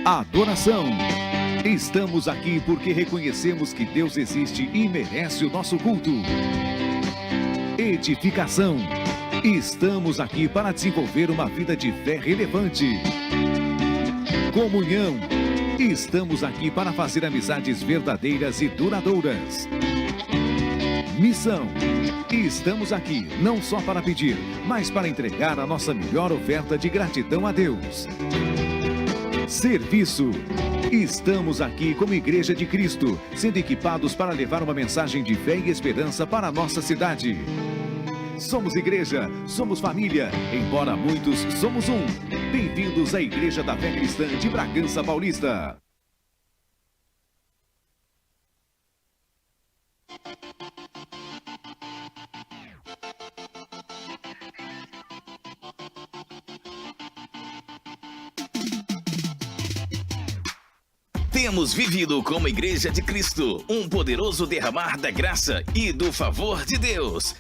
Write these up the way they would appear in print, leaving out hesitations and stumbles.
Adoração. Estamos aqui porque reconhecemos que Deus existe e merece o nosso culto. Edificação. Estamos aqui para desenvolver uma vida de fé relevante. Comunhão. Estamos aqui para fazer amizades verdadeiras e duradouras. Missão. Estamos aqui não só para pedir, mas para entregar a nossa melhor oferta de gratidão a Deus. Serviço. Estamos aqui como Igreja de Cristo, sendo equipados para levar uma mensagem de fé e esperança para a nossa cidade. Somos igreja, somos família, embora muitos somos um. Bem-vindos à Igreja da Fé Cristã de Bragança Paulista. Temos vivido como Igreja de Cristo, um poderoso derramar da graça e do favor de Deus.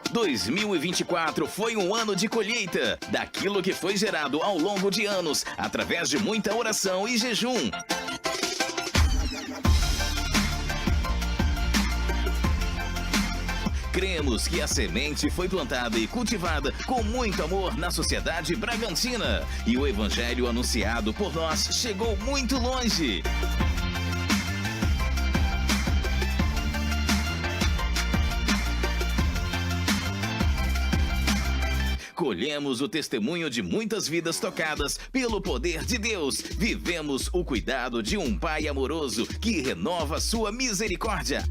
Em 2024 foi um ano de colheita daquilo que foi gerado ao longo de anos, através de muita oração e jejum. Cremos que a semente foi plantada e cultivada com muito amor na sociedade bragantina. E o evangelho anunciado por nós chegou muito longe. Colhemos o testemunho de muitas vidas tocadas pelo poder de Deus. Vivemos o cuidado de um Pai amoroso que renova sua misericórdia.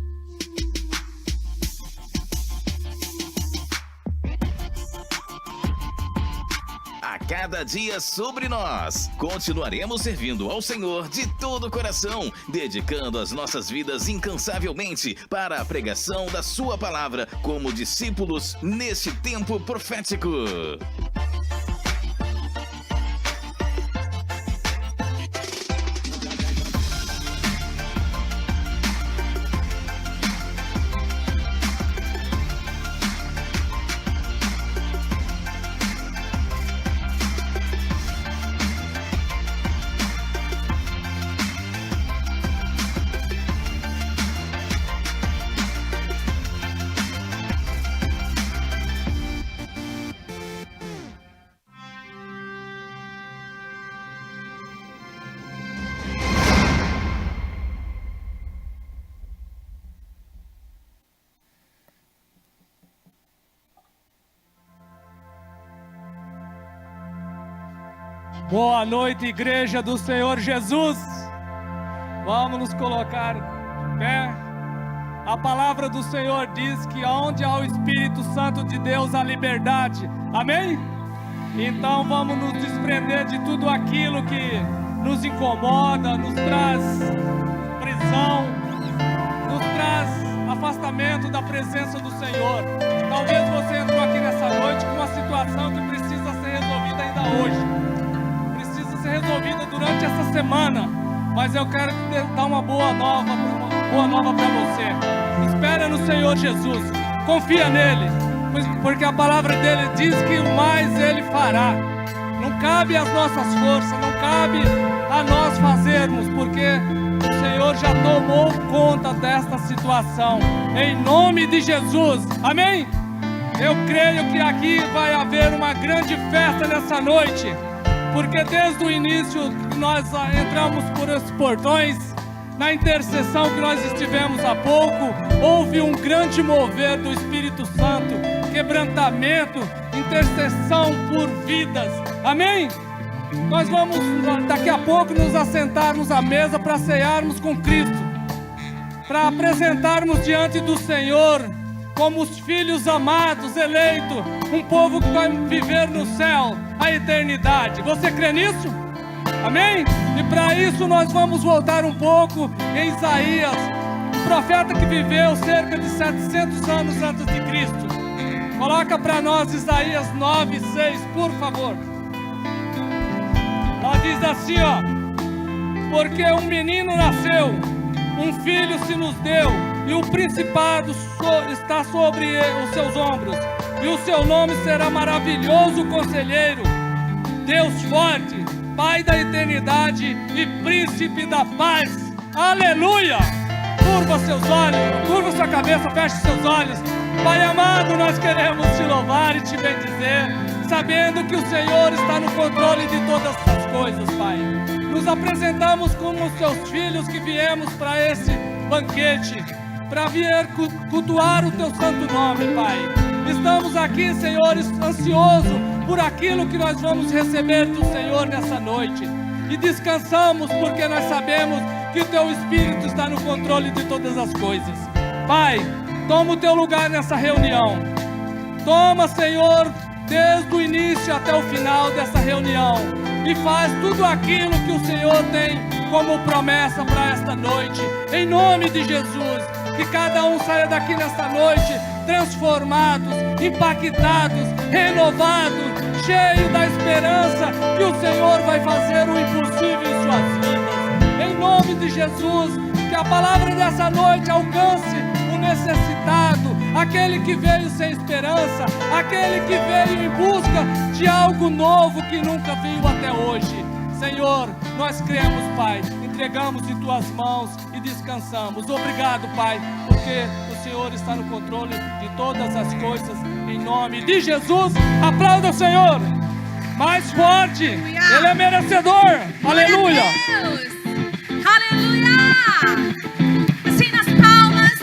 Cada dia sobre nós. Continuaremos servindo ao Senhor de todo o coração, dedicando as nossas vidas incansavelmente para a pregação da sua palavra como discípulos neste tempo profético. Boa noite, Igreja do Senhor Jesus. Vamos nos colocar de pé. A palavra do Senhor diz que onde há o Espírito Santo de Deus há liberdade. Amém? Então vamos nos desprender de tudo aquilo que nos incomoda, nos traz prisão, nos traz afastamento da presença do Senhor. Talvez você entrou aqui nessa noite com uma situação que precisa ser resolvida ainda hoje. Ser resolvida durante essa semana, mas eu quero te dar uma boa nova para você. Espera no Senhor Jesus, confia nele, porque a palavra dele diz que o mais ele fará. Não cabe às nossas forças, não cabe a nós fazermos, porque o Senhor já tomou conta desta situação, em nome de Jesus, amém? Eu creio que aqui vai haver uma grande festa nessa noite, porque desde o início que nós entramos por esses portões, na intercessão que nós estivemos há pouco, houve um grande mover do Espírito Santo, quebrantamento, intercessão por vidas, amém? Nós vamos daqui a pouco nos assentarmos à mesa para cearmos com Cristo, para apresentarmos diante do Senhor como os filhos amados, eleitos, um povo que vai viver no céu a eternidade. Você crê nisso? Amém? E para isso nós vamos voltar um pouco em Isaías, o profeta que viveu cerca de 700 anos antes de Cristo. Coloca para nós Isaías 9:6, por favor. Lá diz assim, ó: porque um menino nasceu, um filho se nos deu, e o principado está sobre os seus ombros, e o seu nome será maravilhoso conselheiro, Deus forte, Pai da eternidade e príncipe da paz. Aleluia! Curva seus olhos, curva sua cabeça, feche seus olhos. Pai amado, nós queremos te louvar e te bendizer, sabendo que o Senhor está no controle de todas as coisas, Pai. Nos apresentamos como os teus filhos que viemos para esse banquete, para vir cultuar o teu santo nome, Pai. Estamos aqui, Senhor, ansiosos por aquilo que nós vamos receber do Senhor nessa noite. E descansamos porque nós sabemos que o teu Espírito está no controle de todas as coisas. Pai, toma o teu lugar nessa reunião. Toma, Senhor, desde o início até o final dessa reunião. E faz tudo aquilo que o Senhor tem como promessa para esta noite. Em nome de Jesus, que cada um saia daqui nesta noite transformados, impactados, renovados, cheio da esperança que o Senhor vai fazer o impossível em suas vidas. Em nome de Jesus, que a palavra dessa noite alcance o necessitado, aquele que veio sem esperança, aquele que veio em busca de algo novo que nunca viu até hoje. Senhor, nós cremos, Pai, entregamos em Tuas mãos e descansamos. Obrigado, Pai, porque o Senhor está no controle de todas as coisas. Em nome de Jesus, aplauda o Senhor mais forte. Ele é merecedor. Aleluia. Aleluia. Assim nas palmas,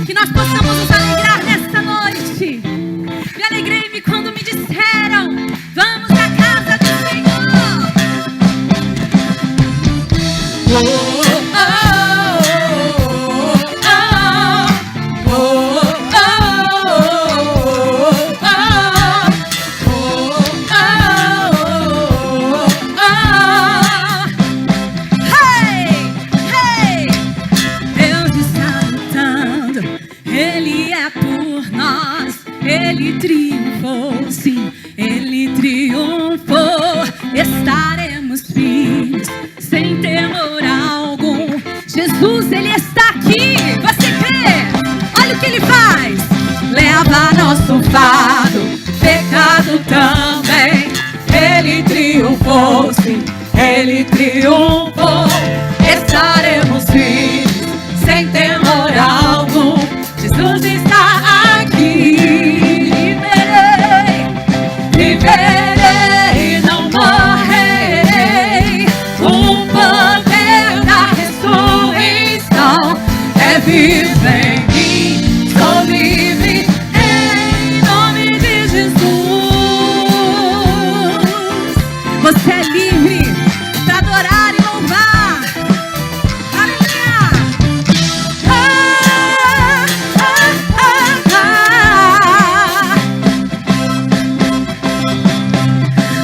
que nós possamos nos alegrar nesta noite. Me alegrei-me quando me disseram: vamos à casa do Senhor. Ele triunfou, sim, Ele triunfou. Estaremos firmes, sem temor algum. Jesus, Ele está aqui. Você crê? Olha o que Ele faz. Leva nosso fardo, pecado também. Ele triunfou, sim, Ele triunfou. Estaremos firmes, sem temor algum. Jesus está aqui. Viverei, não morrerei. O poder da ressurreição é vivo em mim. Sou livre em nome de Jesus. Você é livre para adorar e louvar. Aleluia.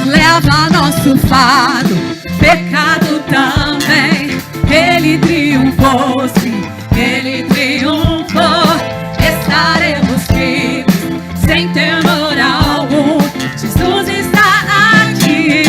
Leva nosso fardo, pecado também. Ele triunfou, sim, Ele triunfou. Estaremos firmes, sem temor algum. Jesus está aqui.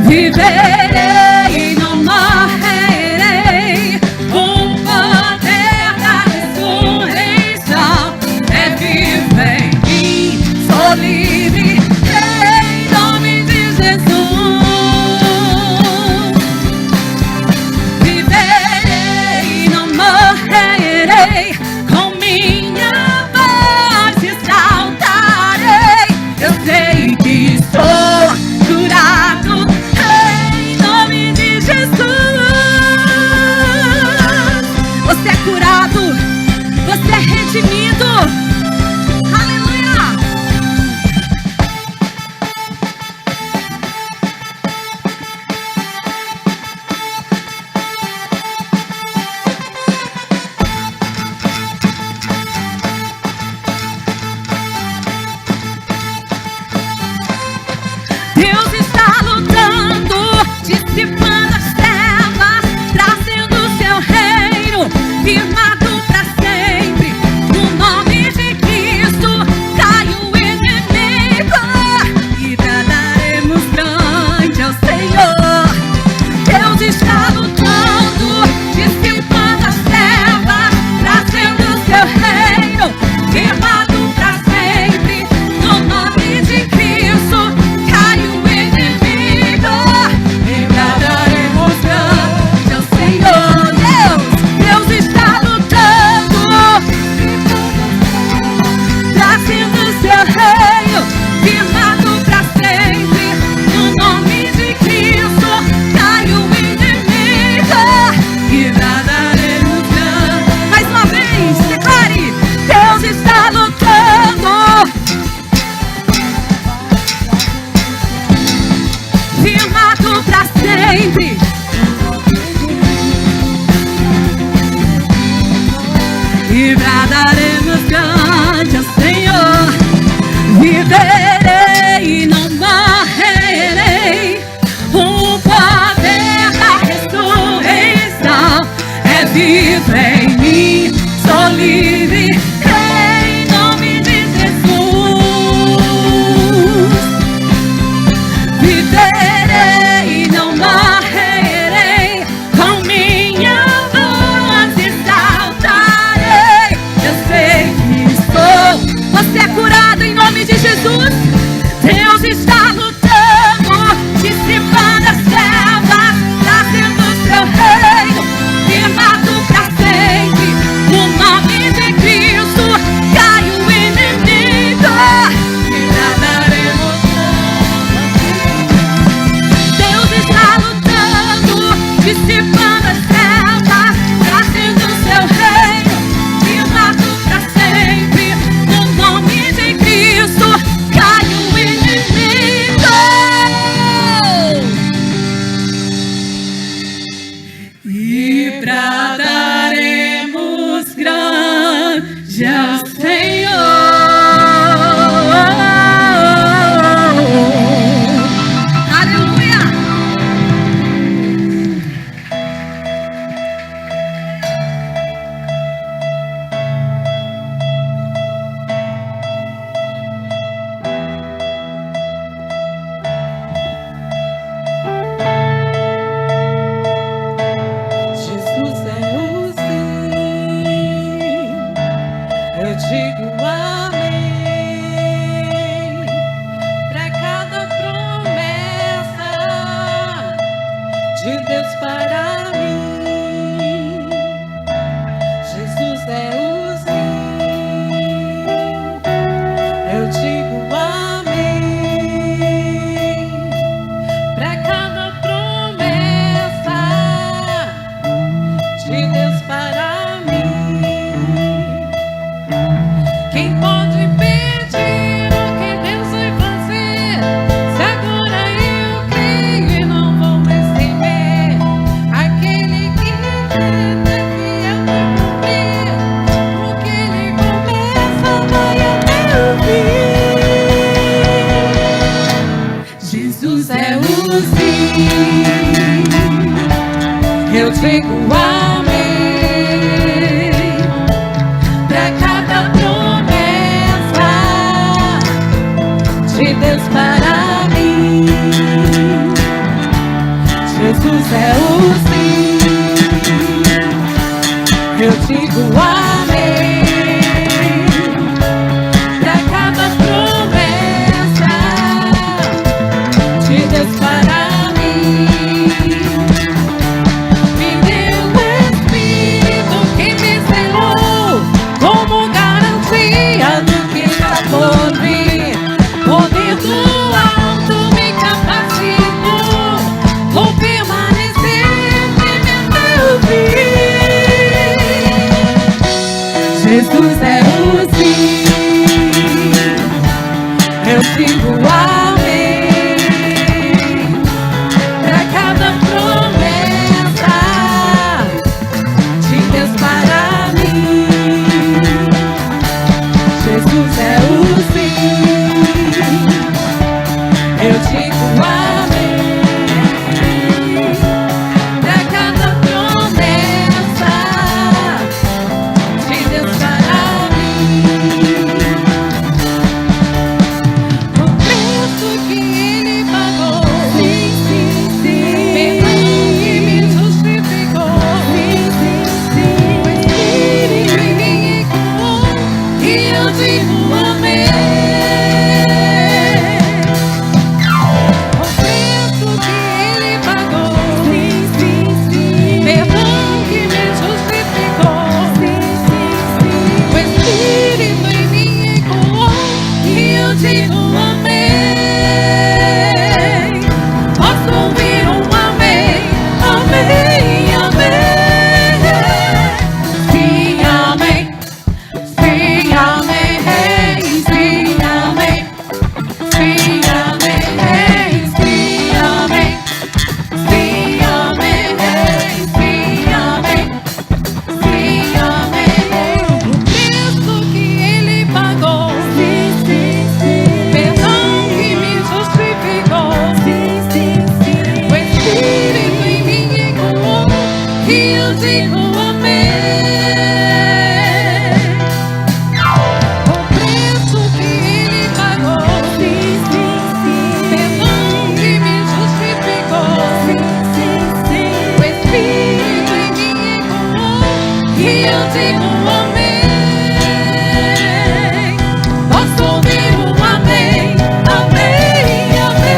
Viverei, não morrerei. O poder da ressurreição é vivo em mim. Sou livre em nome de Jesus. Viverei, não morrerei. Com minha voz exaltarei. Eu sei que sou curado em nome de Jesus. Você é curado, você é redimido. Aleluia. Deus está lutando, dissipando as trevas, trazendo seu reino, firmado para sempre. No nome de Cristo cai o inimigo e daremos grande ao Senhor. Deus está lutando, dissipando as trevas, trazendo seu reino, lutando, dissipando as trevas, trazendo o seu reino, firmado pra sempre. No nome de Cristo cai o inimigo e nadaremos. Deus está lutando, dissipando as trevas, trazendo o seu reino, firmado pra sempre. No nome de Cristo cai o inimigo e bradaremos grande ao Senhor. Aleluia! Jesus é o sim, eu digo amém pra cada promessa de Deus para mim. Jesus é o sim, eu digo amém pra cada promessa de Deus para mim. Quem pode pedir o que Deus vai fazer? Se agora eu creio e não vou mais temer. Aquele que tenta fiel vai cumprir. O que Ele começa vai até o fim. Jesus é o sim, eu digo amém pra cada promessa de Deus para mim. Jesus é o sim, eu digo amém pra cada promessa de Deus para mim. Me deu o Espírito que me selou como garantia do que está por vir. Poder do alto me capacitou, vou permanecer firme até o fim. Jesus é o sim, eu digo amém pra cada promessa de Deus para mim. Jesus é o sim, eu digo amém pra cada promessa de Deus para mim. O preço que Ele pagou, sim, sim, sim. Perdão que me justificou, sim, sim, sim. O Espírito em mim ecoou e eu digo amém. O preço que Ele pagou, sim, sim, sim. Perdão que me justificou, sim, sim, sim. O Espírito em mim ecoou e eu digo amém. Posso ouvir um amém, amém, amém. Sim, amém, sim, amém, sim, amém, sim, amém, sim, amém, sim, amém, sim, amém. Sim, amém. O preço que Ele pagou, sim, sim, sim. Perdão que me justificou, sim, sim, sim. O Espírito em mim ecoou e eu digo amém. O preço que Ele pagou, sim, sim, sim. Perdão que me justificou, sim, sim, sim. O Espírito em mim ecoou e eu digo amém. Posso ouvir um amém, amém, amém.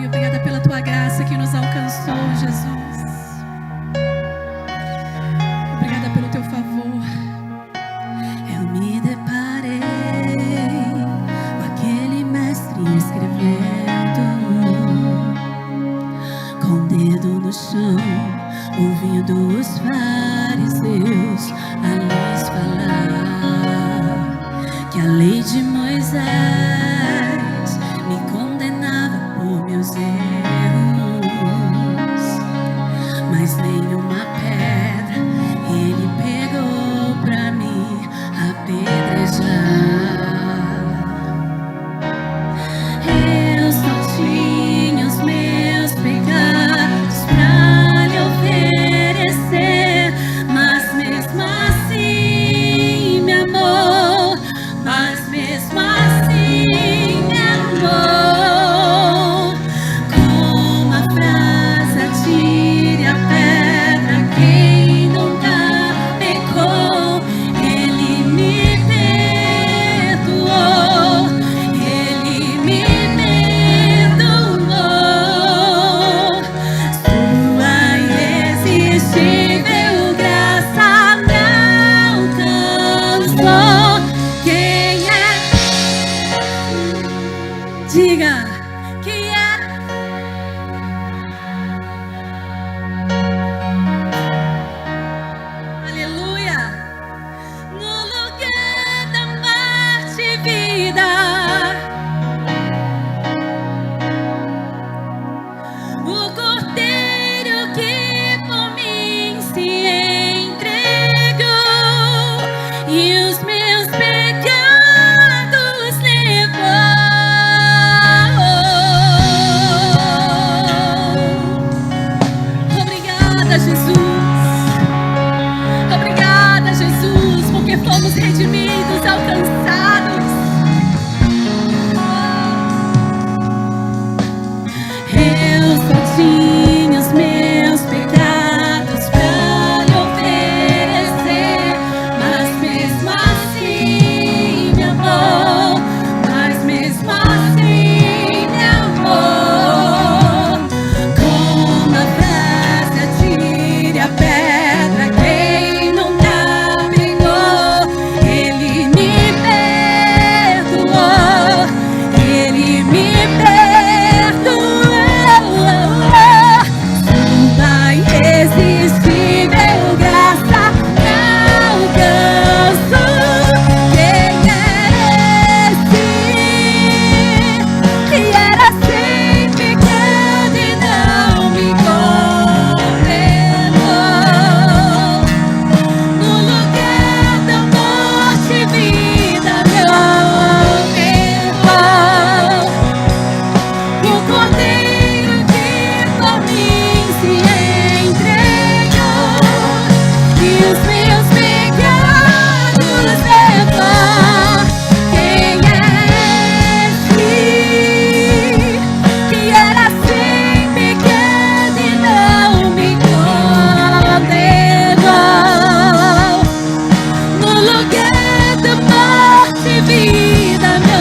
Obrigada pela tua graça que nos alcançou, Jesus. Obrigada pelo teu favor. Eu me deparei com aquele mestre escrevendo, com o dedo no chão, ouvindo os fariseus a lhes falar que a lei de Moisés me condenava por meus erros, mas nenhuma pedra ele pegou pra me apedrejar. Eu só tinha os meus pecados pra lhe oferecer, mas mesmo assim me amou, mas mesmo assim me amou. Com a frase atire a pedra quem nunca pecou, ele me perdoou, ele me perdoou. Sua irresistível graça me alcançou. Quem é? Diga, quem é? Aleluia! No lugar da morte e vida, o cordeiro que por mim se entregou e os meus pecados levou. Obrigada, Jesus. Obrigada, Jesus, porque fomos redimidos, alcançados. Eu só tinha os meus pecados pra lhe oferecer, mas mesmo assim me amou, mas mesmo assim me amou. Com a frase atire a pedra quem nunca pegou, ele me perdoou, ele me perdoou. Sua irresistível graça me alcançou. Quem é esse que era sem pecado e não me condenou? No lugar da morte e vida me levou. O cordeiro que por mim se entregou e os meus pecados levou. Quem é esse que era sem pecado e não me condenou? No lugar da morte e vida me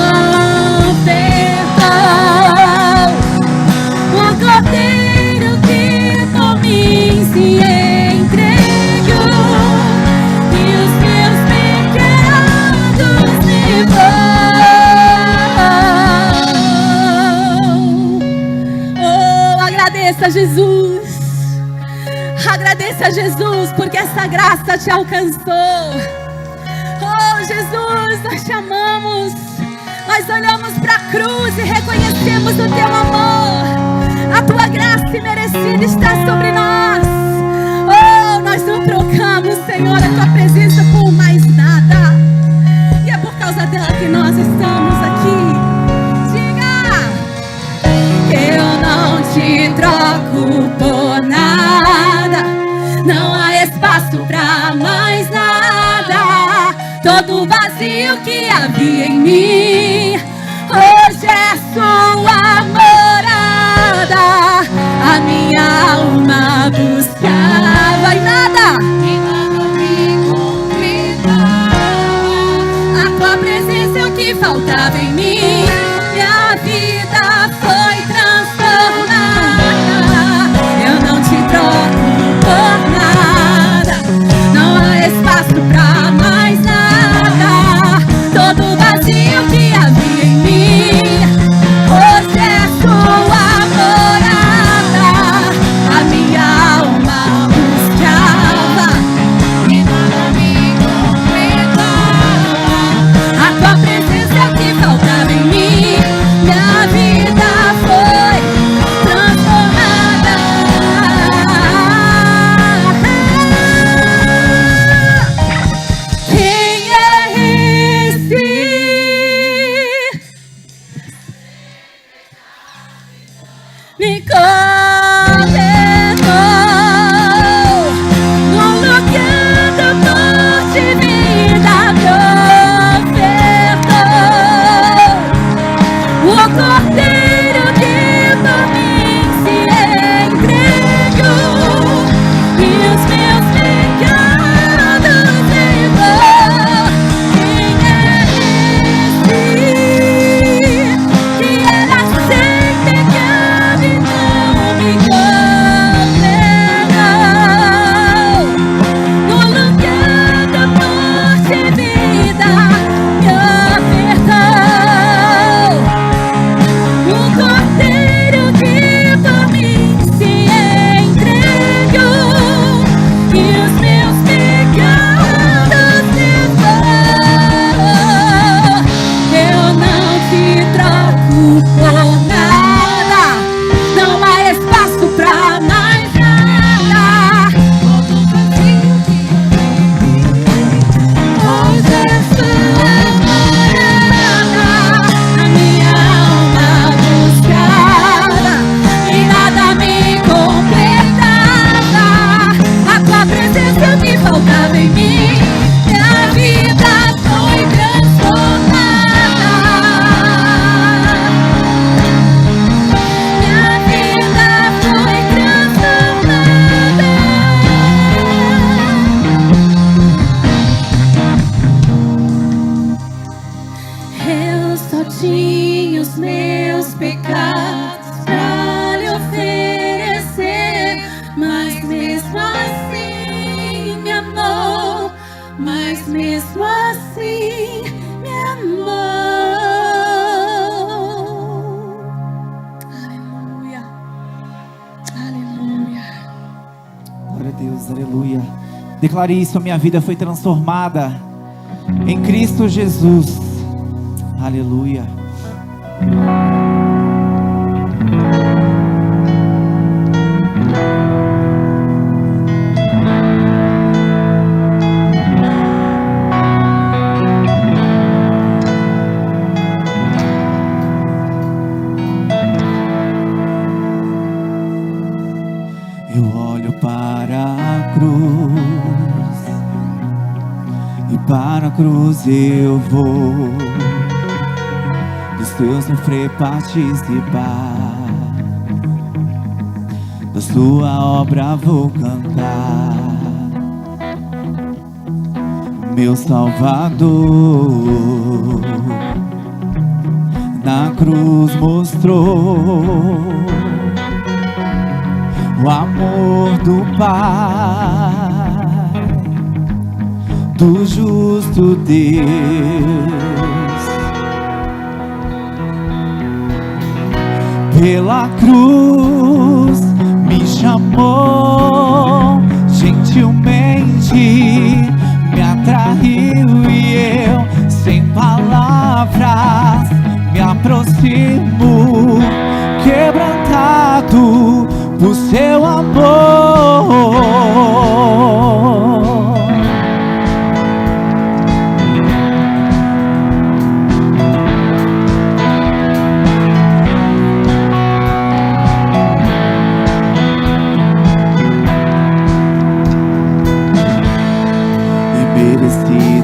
ofertou. O cordeiro que por mim se entregou e os meus pecados levou. Oh, agradeça, Jesus. Agradeça a Jesus, porque essa graça te alcançou. Oh, Jesus, nós te amamos. Nós olhamos para a cruz e reconhecemos o teu amor. A tua graça imerecida está sobre nós. Oh, nós não trocamos, Senhor, a tua presença por mais nada. E é por causa dela que nós estamos aqui. Diga: eu não te troco por nada. Não há espaço pra mais nada. Todo vazio que havia em mim hoje é sua morada. A minha alma buscava e nada me convidava. A tua presença é o que faltava em mim. Minha vida foi transformada. me condenou. No lugar da morte, vida me ofertou. O cordeiro que por mim se entregou e os meus pecados levou. Quem é esse que era sem pecado e não me condenou? No lugar da morte, vida me ofertou. O cordeiro que por mim se entregou e os meus pecados levou. Eu não te troco por nada, não há espaço pra mais nada. Volto vazio que hoje é sua morada, a minha alma buscada e nada me completava. A tua presença me faltava em mim, minha vida foi transformada. Minha vida foi transformada. Eu só tinha os meus pecados pra lhe oferecer, mas mesmo assim me amou, mas mesmo assim me amou. Aleluia, aleluia. Glória a Deus, aleluia. Declare isso, a minha vida foi transformada em Cristo Jesus. Aleluia. Eu olho para a cruz e para a cruz eu vou, dos teus sofrer participar, da sua obra vou cantar. Meu Salvador na cruz mostrou o amor do Pai, do justo Deus. Pela cruz me chamou gentilmente, me atraiu e eu, sem palavras, me aproximo, quebrantado por seu amor.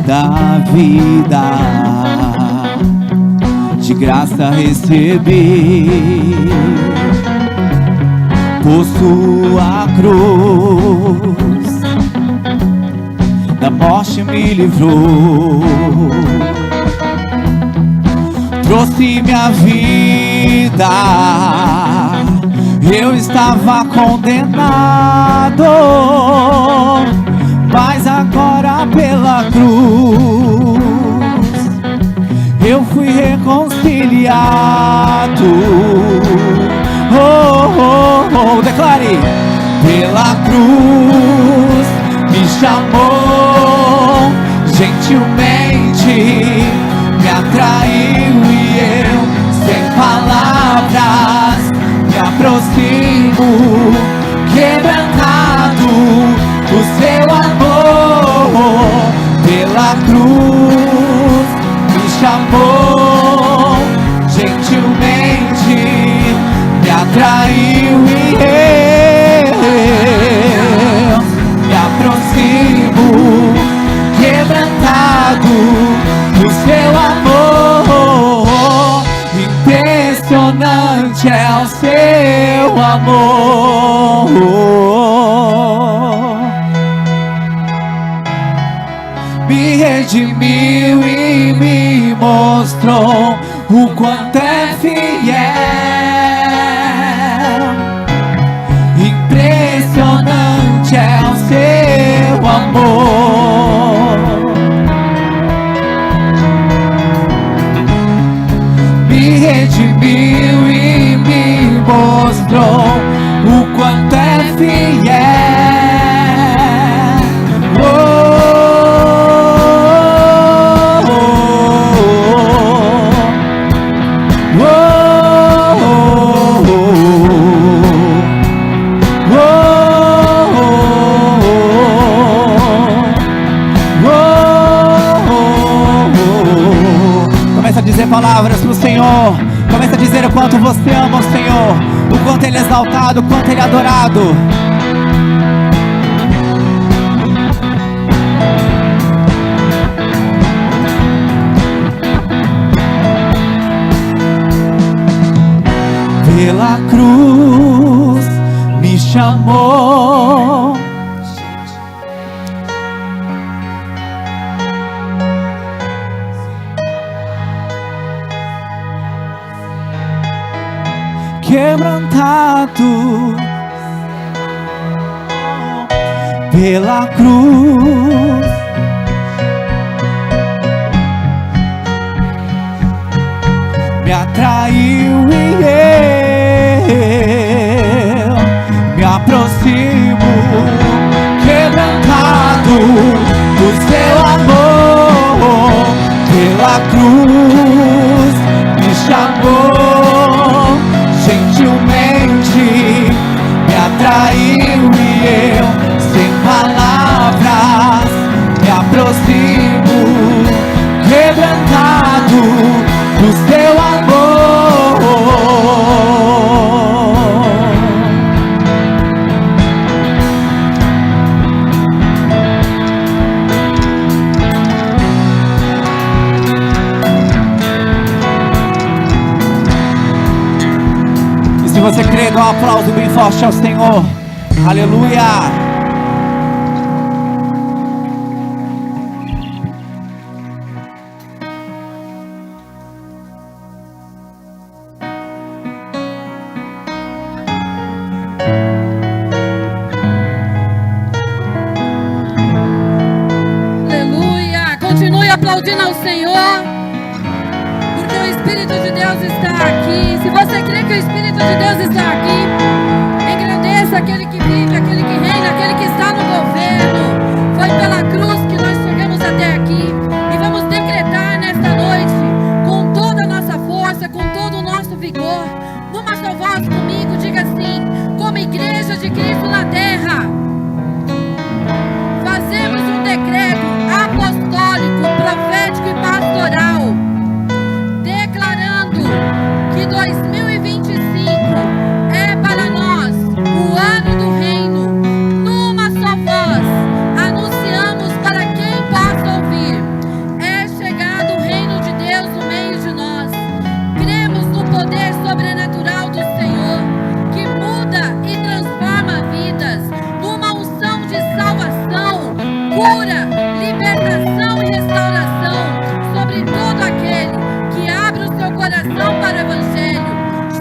Da vida de graça recebi, por sua cruz da morte me livrou, trouxe minha vida. Eu estava condenado, mas agora pela cruz eu fui reconciliado. Oh, oh, oh, declare. Pela cruz me chamou gentilmente, me atraiu e eu, sem palavras, me aproximo, quebrantado por seu amor. Pela cruz me chamou gentilmente, me atraiu amor. Me redimiu e me mostrou o quanto é fiel. Impressionante é o seu amor. Me redimiu e me mostrou o quanto é fiel. Começa a dizer palavras pro Senhor. Começa a dizer o quanto você ama o Senhor, o quanto Ele é exaltado, o quanto Ele é adorado. Pela cruz me chamou. Quebrantado pela cruz, me atraiu e eu me aproximo, quebrantado do seu amor. Pela cruz me chamou, gentilmente me atraiu e eu, sem palavras, me aproximo, quebrantado do seu amor. Se você crê, dá um aplauso bem forte ao Senhor. Aleluia. Aleluia. Continue aplaudindo ao Senhor, porque o Espírito de Deus está aqui. Se você crê que o Espírito de Deus está aqui, engrandeça aquele que vive, aquele que reina, aquele que está no governo. Foi pela cruz que nós chegamos até aqui. E vamos decretar nesta noite, com toda a nossa força, com todo o nosso vigor, numa só voz comigo, diga assim: como igreja de Cristo na terra, fazemos um decreto apostólico, profético e pastoral, declarando que 2025 é para nós o ano do reino. Numa só voz, anunciamos para quem possa ouvir: é chegado o reino de Deus no meio de nós. Cremos no poder sobrenatural do Senhor, que muda e transforma vidas, numa unção de salvação, cura, libertação e restauração sobre todo aquele que abre o seu coração para o Evangelho.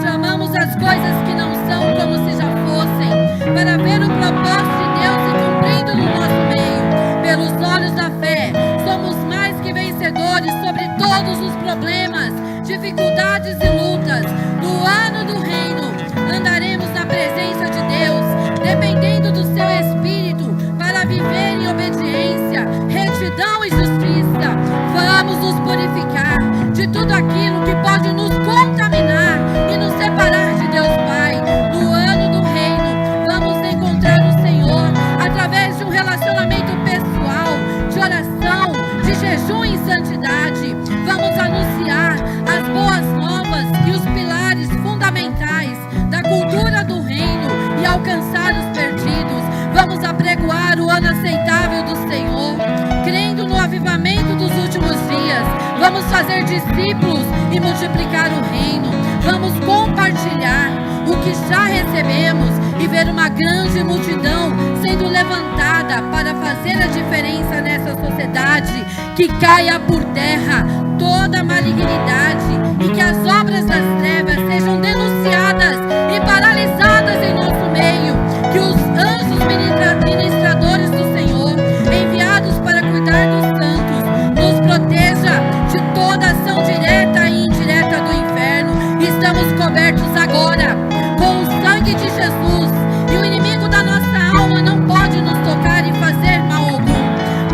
Chamamos as coisas que não são como se já fossem, para ver o propósito de Deus se cumprindo no nosso meio. Pelos olhos da fé, somos mais que vencedores sobre todos os problemas, dificuldades e lutas. No ano do reino, andaremos na presença de Deus, dependendo do seu Espírito, para viver em obediência, retidão e justiça. Vamos nos purificar de tudo aquilo que pode nos contaminar e nos separar de Deus Pai. No ano do reino, vamos encontrar o Senhor através de um relacionamento pessoal, de oração, de jejum e santidade. Vamos anunciar as boas novas e os pilares fundamentais da cultura do reino e alcançar os perdidos. Vamos apregoar o ano aceitável do Senhor, crendo no avivamento dos últimos dias. Vamos fazer discípulos e multiplicar o reino. Vamos compartilhar o que já recebemos e ver uma grande multidão sendo levantada para fazer a diferença nessa sociedade, que caia por terra toda malignidade e que as obras das trevas sejam denunciadas e paralisadas em nosso meio, que os anjos ministradores do Senhor, enviados para cuidar dos santos, nos proteja de toda ação direta e indireta do inferno. Estamos cobertos agora com o sangue de Jesus, e o inimigo da nossa alma não pode nos tocar e fazer mal algum.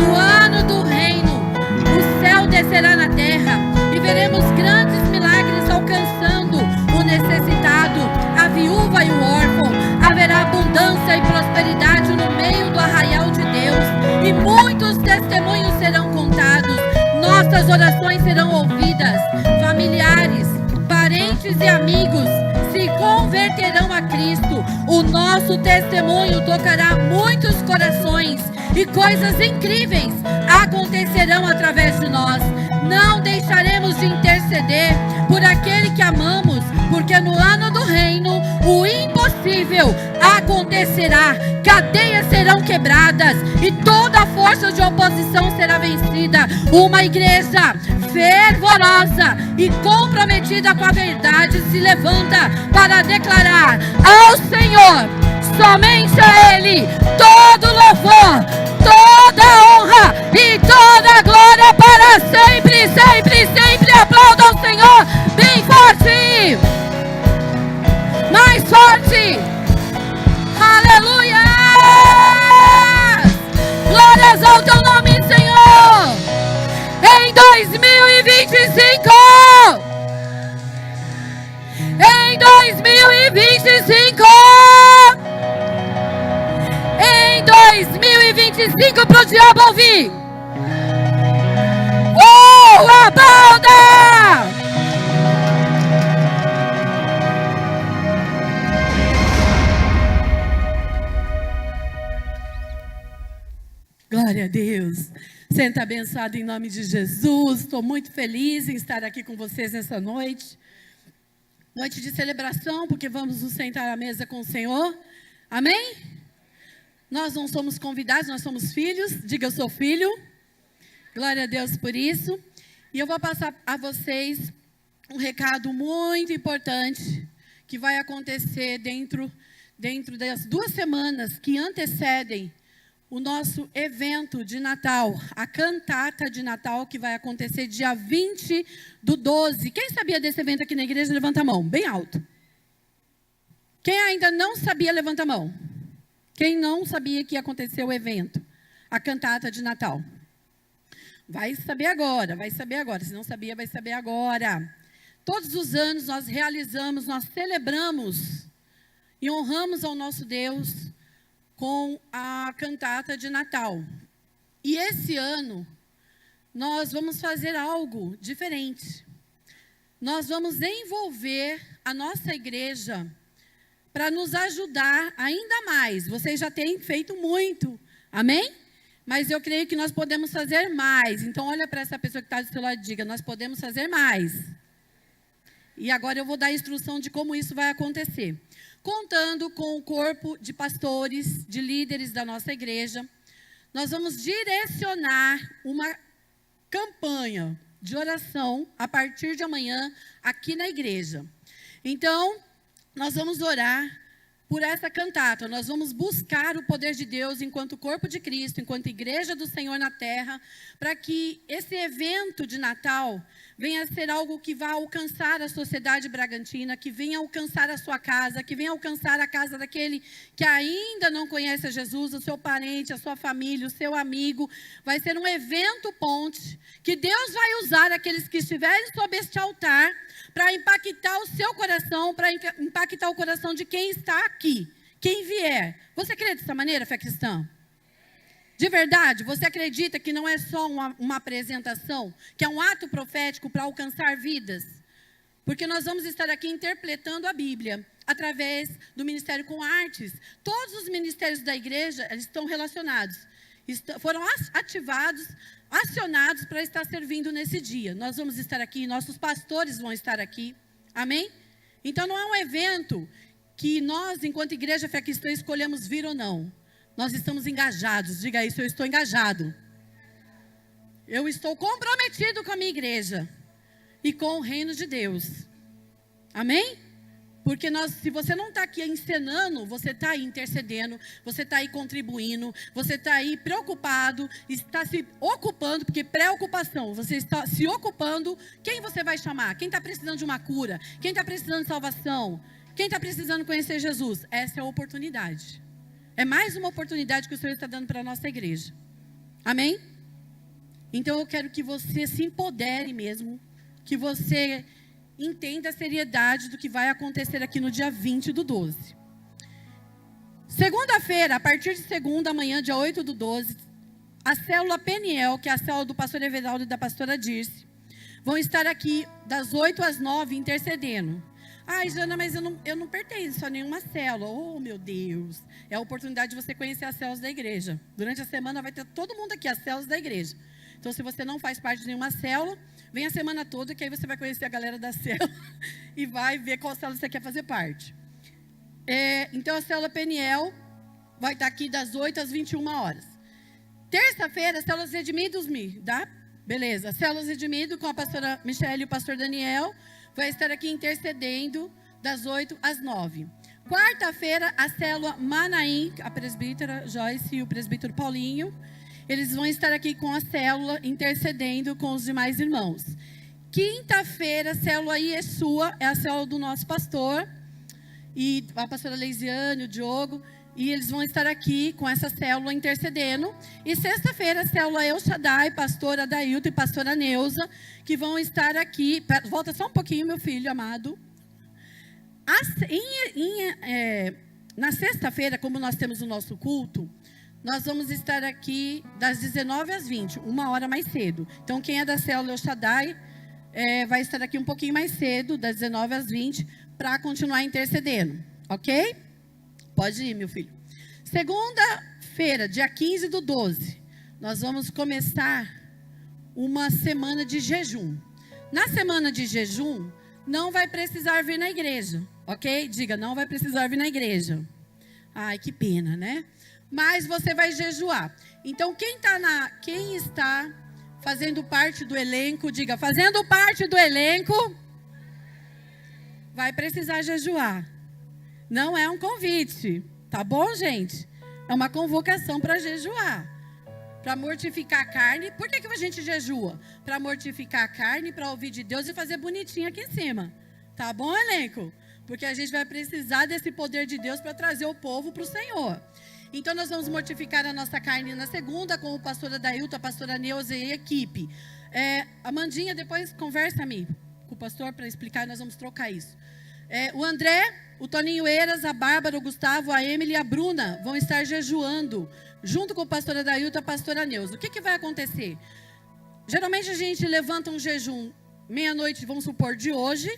No ano do reino, o céu descerá na terra e veremos grandes milagres alcançando o necessitado, a viúva e o órfão. Haverá abundância e prosperidade no meio do arraial de Deus, e muitos testemunhos serão contados. Nossas orações serão ouvidas. Familiares, parentes e amigos se converterão a Cristo. O nosso testemunho tocará muitos corações e coisas incríveis acontecerão através de nós. Não deixaremos de interceder por aquele que amamos, porque no ano do reino o impossível acontecerá. Cadeias serão quebradas e toda força de oposição será vencida. Uma igreja fervorosa e comprometida com a verdade se levanta para declarar ao Senhor, somente a Ele, todo louvor, toda honra e toda glória para sempre, sempre, sempre. Aplauda o Senhor bem forte, mais forte. Aleluia! Glórias ao teu nome, Senhor. Em 2025, em 2025, em 2025, para o diabo ouvir. A banda! Glória a Deus. Senta abençoado em nome de Jesus. Estou muito feliz em estar aqui com vocês nessa noite. Noite de celebração, porque vamos nos sentar à mesa com o Senhor. Amém? Nós não somos convidados, nós somos filhos. Diga, eu sou filho. Glória a Deus por isso. E eu vou passar a vocês um recado muito importante que vai acontecer dentro das 2 semanas que antecedem o nosso evento de Natal, a cantata de Natal, que vai acontecer dia 20/12. Quem sabia desse evento aqui na igreja, levanta a mão, bem alto. Quem ainda não sabia, levanta a mão. Quem não sabia que ia acontecer o evento, a cantata de Natal? Vai saber agora, vai saber agora. Se não sabia, vai saber agora. Todos os anos nós realizamos, nós celebramos e honramos ao nosso Deus com a cantata de Natal. E esse ano, nós vamos fazer algo diferente. Nós vamos envolver a nossa igreja para nos ajudar ainda mais. Vocês já têm feito muito, amém? Mas eu creio que nós podemos fazer mais. Então, olha para essa pessoa que está do seu lado e diga, nós podemos fazer mais. E agora eu vou dar a instrução de como isso vai acontecer. Contando com o corpo de pastores, de líderes da nossa igreja, nós vamos direcionar uma campanha de oração a partir de amanhã aqui na igreja. Então, nós vamos orar por essa cantata. Nós vamos buscar o poder de Deus enquanto corpo de Cristo, enquanto igreja do Senhor na terra, para que esse evento de Natal venha a ser algo que vá alcançar a sociedade bragantina, que venha alcançar a sua casa, que venha alcançar a casa daquele que ainda não conhece a Jesus, o seu parente, a sua família, o seu amigo. Vai ser um evento ponte, que Deus vai usar aqueles que estiverem sob este altar para impactar o seu coração, para impactar o coração de quem está aqui, quem vier. Você crê dessa maneira, fé cristã? De verdade, você acredita que não é só uma apresentação, que é um ato profético para alcançar vidas? Porque nós vamos estar aqui interpretando a Bíblia através do Ministério com Artes. Todos os ministérios da igreja eles estão relacionados, foram ativados, acionados para estar servindo nesse dia. Nós vamos estar aqui, nossos pastores vão estar aqui, amém? Então não é um evento que nós, enquanto Igreja Fé Cristã, escolhemos vir ou não. Nós estamos engajados. Diga isso, eu estou engajado. Eu estou comprometido com a minha igreja e com o reino de Deus. Amém? Porque se você não está aqui encenando, você está aí intercedendo, você está aí contribuindo, você está aí preocupado, está se ocupando, porque preocupação, você está se ocupando, quem você vai chamar? Quem está precisando de uma cura? Quem está precisando de salvação? Quem está precisando conhecer Jesus? Essa é a oportunidade. É mais uma oportunidade que o Senhor está dando para a nossa igreja. Amém? Então eu quero que você se empodere mesmo, que você entenda a seriedade do que vai acontecer aqui no dia 20/12. Segunda-feira, a partir de segunda, amanhã, dia 8/12, a célula Peniel, que é a célula do pastor Everaldo e da pastora Dirce, vão estar aqui das 8 às 9 intercedendo. Ai, Jana, mas eu não pertenço a nenhuma célula. Oh, meu Deus. É a oportunidade de você conhecer as células da igreja. Durante a semana vai ter todo mundo aqui, as células da igreja. Então, se você não faz parte de nenhuma célula, vem a semana toda, que aí você vai conhecer a galera da célula e vai ver qual célula você quer fazer parte. Então, a célula Peniel vai estar aqui das 8 às 21 horas. Terça-feira, células Redimidos, tá? Beleza. Células Redimido com a pastora Michele e o pastor Daniel vai estar aqui intercedendo das 8 às 9. Quarta-feira, a célula Manaim, a presbítera Joyce e o presbítero Paulinho, eles vão estar aqui com a célula, intercedendo com os demais irmãos. Quinta-feira, a célula Iesua, é a célula do nosso pastor, e a pastora Leisiane, o Diogo, e eles vão estar aqui com essa célula intercedendo. E sexta-feira, a célula El Shaddai, pastora Adailton e pastora Neuza, que vão estar aqui. Volta só um pouquinho, meu filho amado. Na sexta-feira, como nós temos o nosso culto, nós vamos estar aqui das 19 às 20, uma hora mais cedo. Então, quem é da célula El Shaddai vai estar aqui um pouquinho mais cedo, das 19 às 20, para continuar intercedendo. Ok? Pode ir, meu filho. Segunda-feira, dia 15/12, nós vamos começar uma semana de jejum. Na semana de jejum, não vai precisar vir na igreja. Ok? Diga, não vai precisar vir na igreja. Ai, que pena, né? Mas você vai jejuar. Então, quem está fazendo parte do elenco, diga, fazendo parte do elenco, vai precisar jejuar. Não é um convite, tá bom, gente? É uma convocação para jejuar. Para mortificar a carne. Por que a gente jejua? Para mortificar a carne, para ouvir de Deus e fazer bonitinho aqui em cima. Tá bom, elenco? Porque a gente vai precisar desse poder de Deus para trazer o povo para o Senhor. Então, nós vamos mortificar a nossa carne na segunda, com o pastor Adailton, a pastora Neuza e a equipe. Amandinha, depois conversa-me com o pastor para explicar, nós vamos trocar isso. O André, o Toninho Eiras, a Bárbara, o Gustavo, a Emily e a Bruna vão estar jejuando, junto com o pastor Adailton e a pastora Neuza. O que vai acontecer? Geralmente, a gente levanta um jejum meia-noite, vamos supor, de hoje,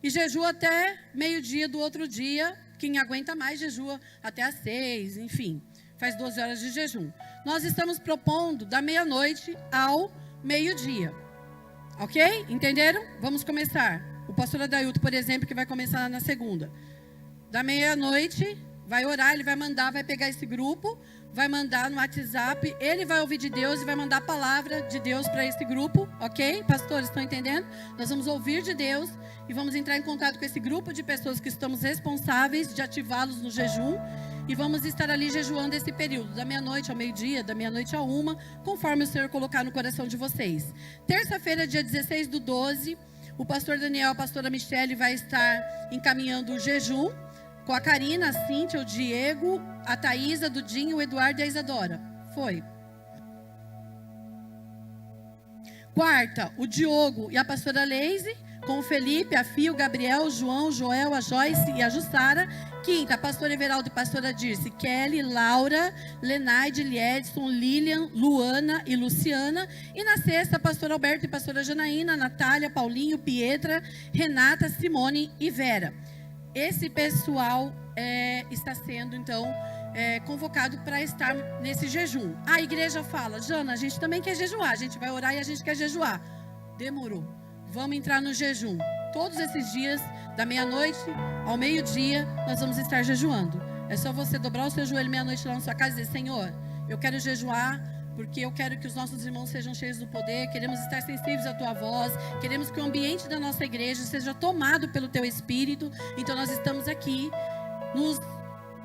e jejua até meio-dia do outro dia. Quem aguenta mais, jejua até às 6, enfim, faz 12 horas de jejum. Nós estamos propondo da meia-noite ao meio-dia, ok? Entenderam? Vamos começar. O pastor Adailton, por exemplo, que vai começar na segunda. Da meia-noite, vai orar, ele vai pegar esse grupo, vai mandar no WhatsApp, ele vai ouvir de Deus e vai mandar a palavra de Deus para esse grupo, ok? Pastores, estão entendendo? Nós vamos ouvir de Deus e vamos entrar em contato com esse grupo de pessoas que estamos responsáveis de ativá-los no jejum e vamos estar ali jejuando esse período, da meia-noite ao meio-dia, da meia-noite à 1, conforme o Senhor colocar no coração de vocês. Terça-feira, dia 16/12, o pastor Daniel, a pastora Michele vai estar encaminhando o jejum, com a Karina, a Cíntia, o Diego, a Thaísa, do Dinho, o Eduardo e a Isadora. Foi. Quarta, o Diogo e a pastora Leise, com o Felipe, a Fio, o Gabriel, o João, o Joel, a Joyce e a Jussara. Quinta, a pastora Everaldo e a pastora Dirce, Kelly, Laura, Lenaide, Liedson, Lilian, Luana e Luciana. E na sexta, a pastora Alberto e a pastora Janaína, Natália, Paulinho, Pietra, Renata, Simone e Vera. Esse pessoal está sendo, então, convocado para estar nesse jejum. A igreja fala, Jana, a gente também quer jejuar, a gente vai orar e a gente quer jejuar. Demorou. Vamos entrar no jejum. todos esses dias, da meia-noite ao meio-dia, nós vamos estar jejuando. É só você dobrar o seu joelho meia-noite lá na sua casa e dizer: Senhor, eu quero jejuar, porque eu quero que os nossos irmãos sejam cheios do poder, queremos estar sensíveis à Tua voz, queremos que o ambiente da nossa igreja seja tomado pelo Teu Espírito. Então nós estamos aqui nos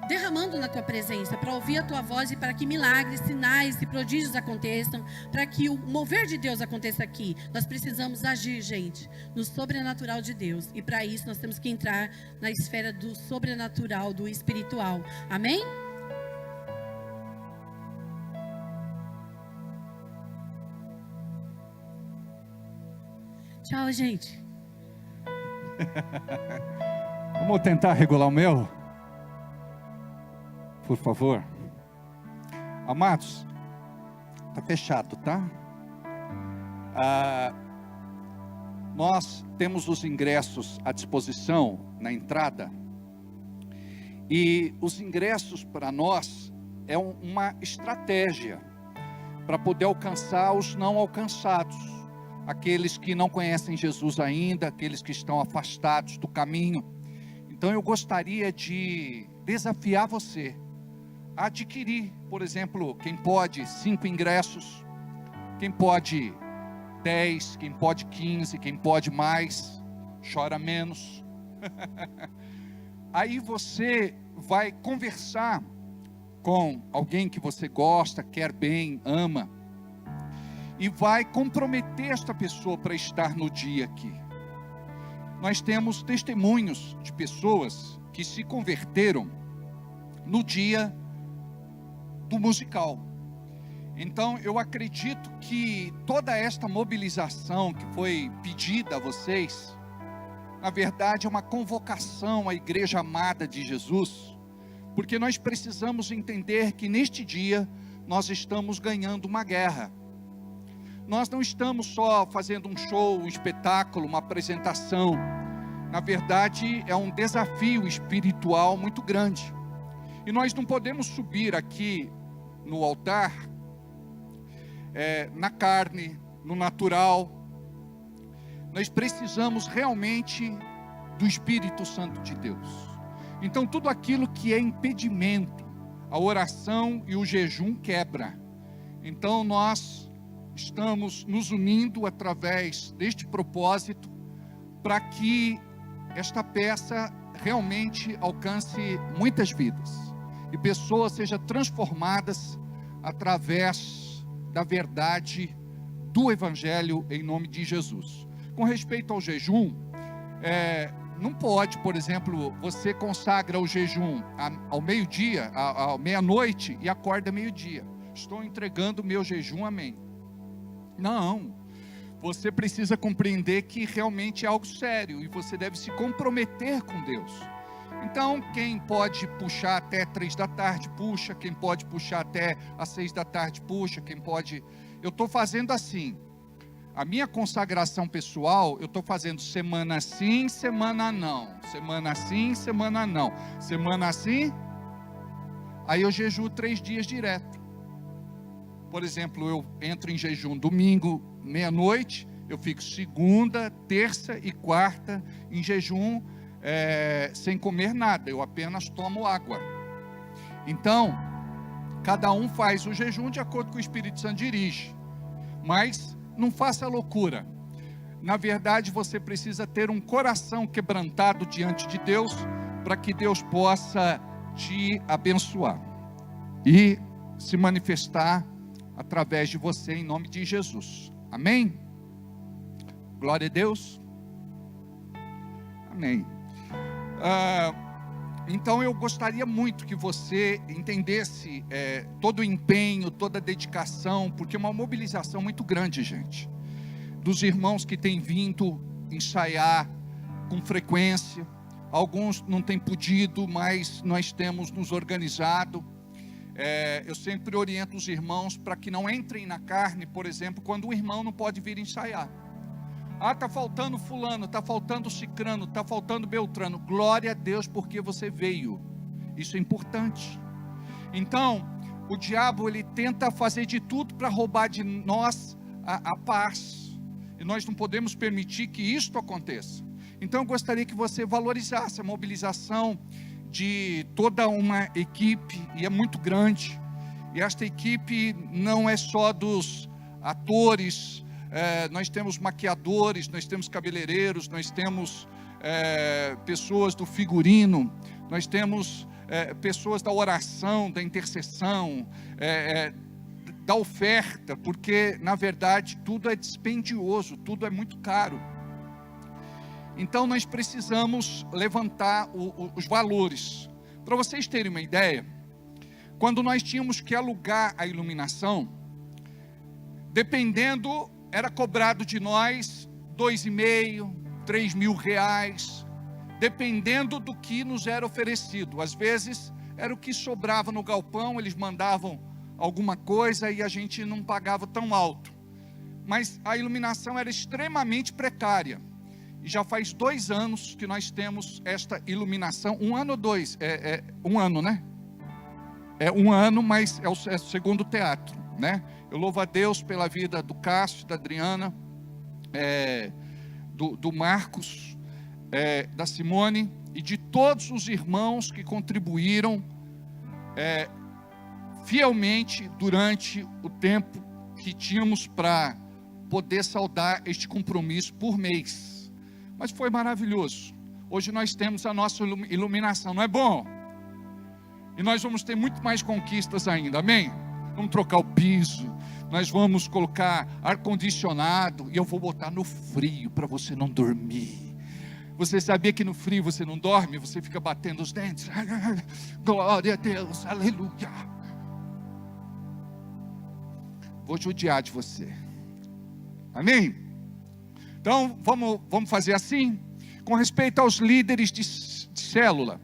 derramando na Tua presença, para ouvir a Tua voz e para que milagres, sinais e prodígios aconteçam, para que o mover de Deus aconteça aqui. Nós precisamos agir, gente, no sobrenatural de Deus, e para isso nós temos que entrar na esfera do sobrenatural, do espiritual. Amém? Tchau, gente. Vamos tentar regular o meu? Por favor. Amados, tá fechado, tá? Nós temos os ingressos à disposição na entrada. E os ingressos para nós é uma estratégia para poder alcançar os não alcançados, aqueles que não conhecem Jesus ainda, aqueles que estão afastados do caminho. Então eu gostaria de desafiar você a adquirir, por exemplo, quem pode 5 ingressos, quem pode 10, quem pode 15, quem pode mais, chora menos. Aí você vai conversar com alguém que você gosta, quer bem, ama, e vai comprometer esta pessoa para estar no dia aqui. Nós temos testemunhos de pessoas que se converteram no dia do musical. Então eu acredito que toda esta mobilização que foi pedida a vocês, na verdade é uma convocação à igreja amada de Jesus, porque nós precisamos entender que neste dia nós estamos ganhando uma guerra. Nós não estamos só fazendo um show, um espetáculo, uma apresentação. Na verdade, é um desafio espiritual muito grande. E nós não podemos subir aqui no altar, na carne, no natural. Nós precisamos realmente do Espírito Santo de Deus. Então, tudo aquilo que é impedimento, a oração e o jejum quebra. Então, nós estamos nos unindo através deste propósito para que esta peça realmente alcance muitas vidas e pessoas sejam transformadas através da verdade do Evangelho em nome de Jesus. Com respeito ao jejum, não pode, por exemplo, você consagra o jejum ao meio-dia, à meia-noite e acorda meio-dia. Estou entregando o meu jejum, amém. Não, você precisa compreender que realmente é algo sério e você deve se comprometer com Deus. Então, quem pode puxar até 3 da tarde, puxa. Quem pode puxar até às 6 da tarde, puxa. Quem pode... Eu estou fazendo assim. A minha consagração pessoal, eu estou fazendo semana sim, semana não. Semana sim, semana não. Semana assim, aí eu jejuo 3 dias direto. Por exemplo, eu entro em jejum domingo, meia-noite, eu fico segunda, terça e quarta em jejum, sem comer nada, eu apenas tomo água. Então, cada um faz o jejum de acordo com o Espírito Santo dirige, mas não faça loucura. Na verdade, você precisa ter um coração quebrantado diante de Deus, para que Deus possa te abençoar e se manifestar através de você em nome de Jesus. Amém? Glória a Deus. Amém. Então eu gostaria muito que você entendesse todo o empenho, toda a dedicação, porque é uma mobilização muito grande, gente, dos irmãos que têm vindo ensaiar com frequência. Alguns não têm podido, mas nós temos nos organizado. Eu sempre oriento os irmãos para que não entrem na carne, por exemplo, quando o irmão não pode vir ensaiar. Está faltando fulano, está faltando cicrano, está faltando beltrano. Glória a Deus porque você veio. Isso é importante. Então, o diabo ele tenta fazer de tudo para roubar de nós a paz. E nós não podemos permitir que isto aconteça. Então eu gostaria que você valorizasse a mobilização de toda uma equipe, e é muito grande. E esta equipe não é só dos atores, nós temos maquiadores, nós temos cabeleireiros, nós temos pessoas do figurino, nós temos pessoas da oração, da intercessão, da oferta, porque na verdade tudo é dispendioso, tudo é muito caro. Então nós precisamos levantar os valores. Para vocês terem uma ideia, quando nós tínhamos que alugar a iluminação, dependendo, era cobrado de nós R$2.500, R$3.000, dependendo do que nos era oferecido. Às vezes era o que sobrava no galpão, eles mandavam alguma coisa e a gente não pagava tão alto. Mas a iluminação era extremamente precária. E já faz 2 anos que nós temos esta iluminação. 1 ano ou 2? 1 ano, né? É 1 ano, mas é o segundo teatro, né? Eu louvo a Deus pela vida do Cássio, da Adriana, do Marcos, da Simone e de todos os irmãos que contribuíram fielmente durante o tempo que tínhamos para poder saldar este compromisso por mês. Mas foi maravilhoso. Hoje nós temos a nossa iluminação, não é bom? E nós vamos ter muito mais conquistas ainda, amém? Vamos trocar o piso, nós vamos colocar ar-condicionado, e eu vou botar no frio para você não dormir. Você sabia que no frio você não dorme? Você fica batendo os dentes. Glória a Deus, aleluia. Vou judiar de você, amém? Então, vamos fazer assim, com respeito aos líderes de célula.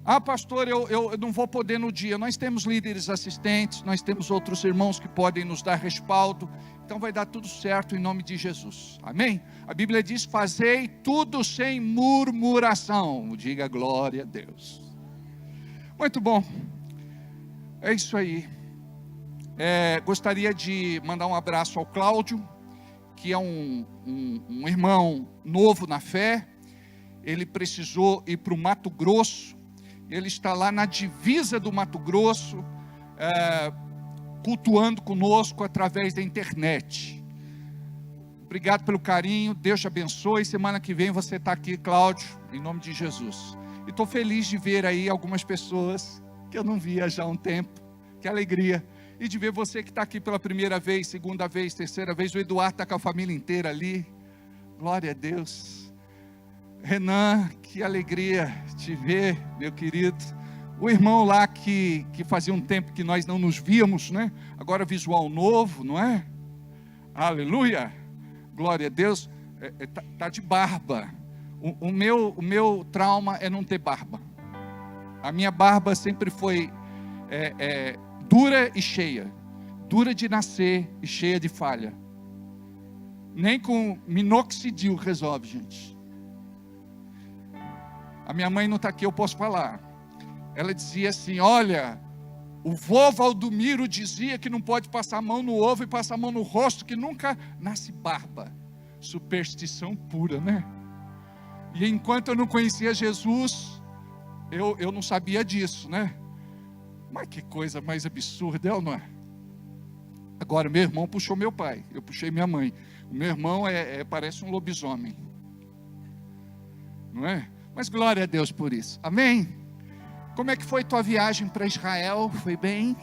Ah, pastor, eu não vou poder no dia. Nós temos líderes assistentes, nós temos outros irmãos que podem nos dar respaldo. Então vai dar tudo certo em nome de Jesus, amém? A Bíblia diz, fazei tudo sem murmuração. Diga glória a Deus. Muito bom, é isso aí. Gostaria de mandar um abraço ao Cláudio, que é um irmão novo na fé. Ele precisou ir para o Mato Grosso. Ele está lá na divisa do Mato Grosso, cultuando conosco através da internet. Obrigado pelo carinho, Deus te abençoe. Semana que vem você está aqui, Cláudio, em nome de Jesus. E estou feliz de ver aí algumas pessoas que eu não via já há um tempo. Que alegria. E de ver você que está aqui pela primeira vez, segunda vez, terceira vez. O Eduardo está com a família inteira ali. Glória a Deus. Renan, que alegria te ver, meu querido. O irmão lá que fazia um tempo que nós não nos víamos, né? Agora visual novo, não é? Aleluia. Glória a Deus. Tá de barba. O meu trauma é não ter barba. A minha barba sempre foi dura e cheia, dura de nascer e cheia de falha. Nem com minoxidil resolve, gente. A minha mãe não está aqui, eu posso falar. Ela dizia assim, olha, o vô Valdomiro dizia que não pode passar a mão no ovo e passar a mão no rosto, que nunca nasce barba. Superstição pura, né? E enquanto eu não conhecia Jesus, eu não sabia disso, né? Mas que coisa mais absurda, é ou não é? Agora, meu irmão puxou meu pai, eu puxei minha mãe. O meu irmão parece um lobisomem, não é? Mas glória a Deus por isso, amém? Como é que foi tua viagem para Israel? Foi bem?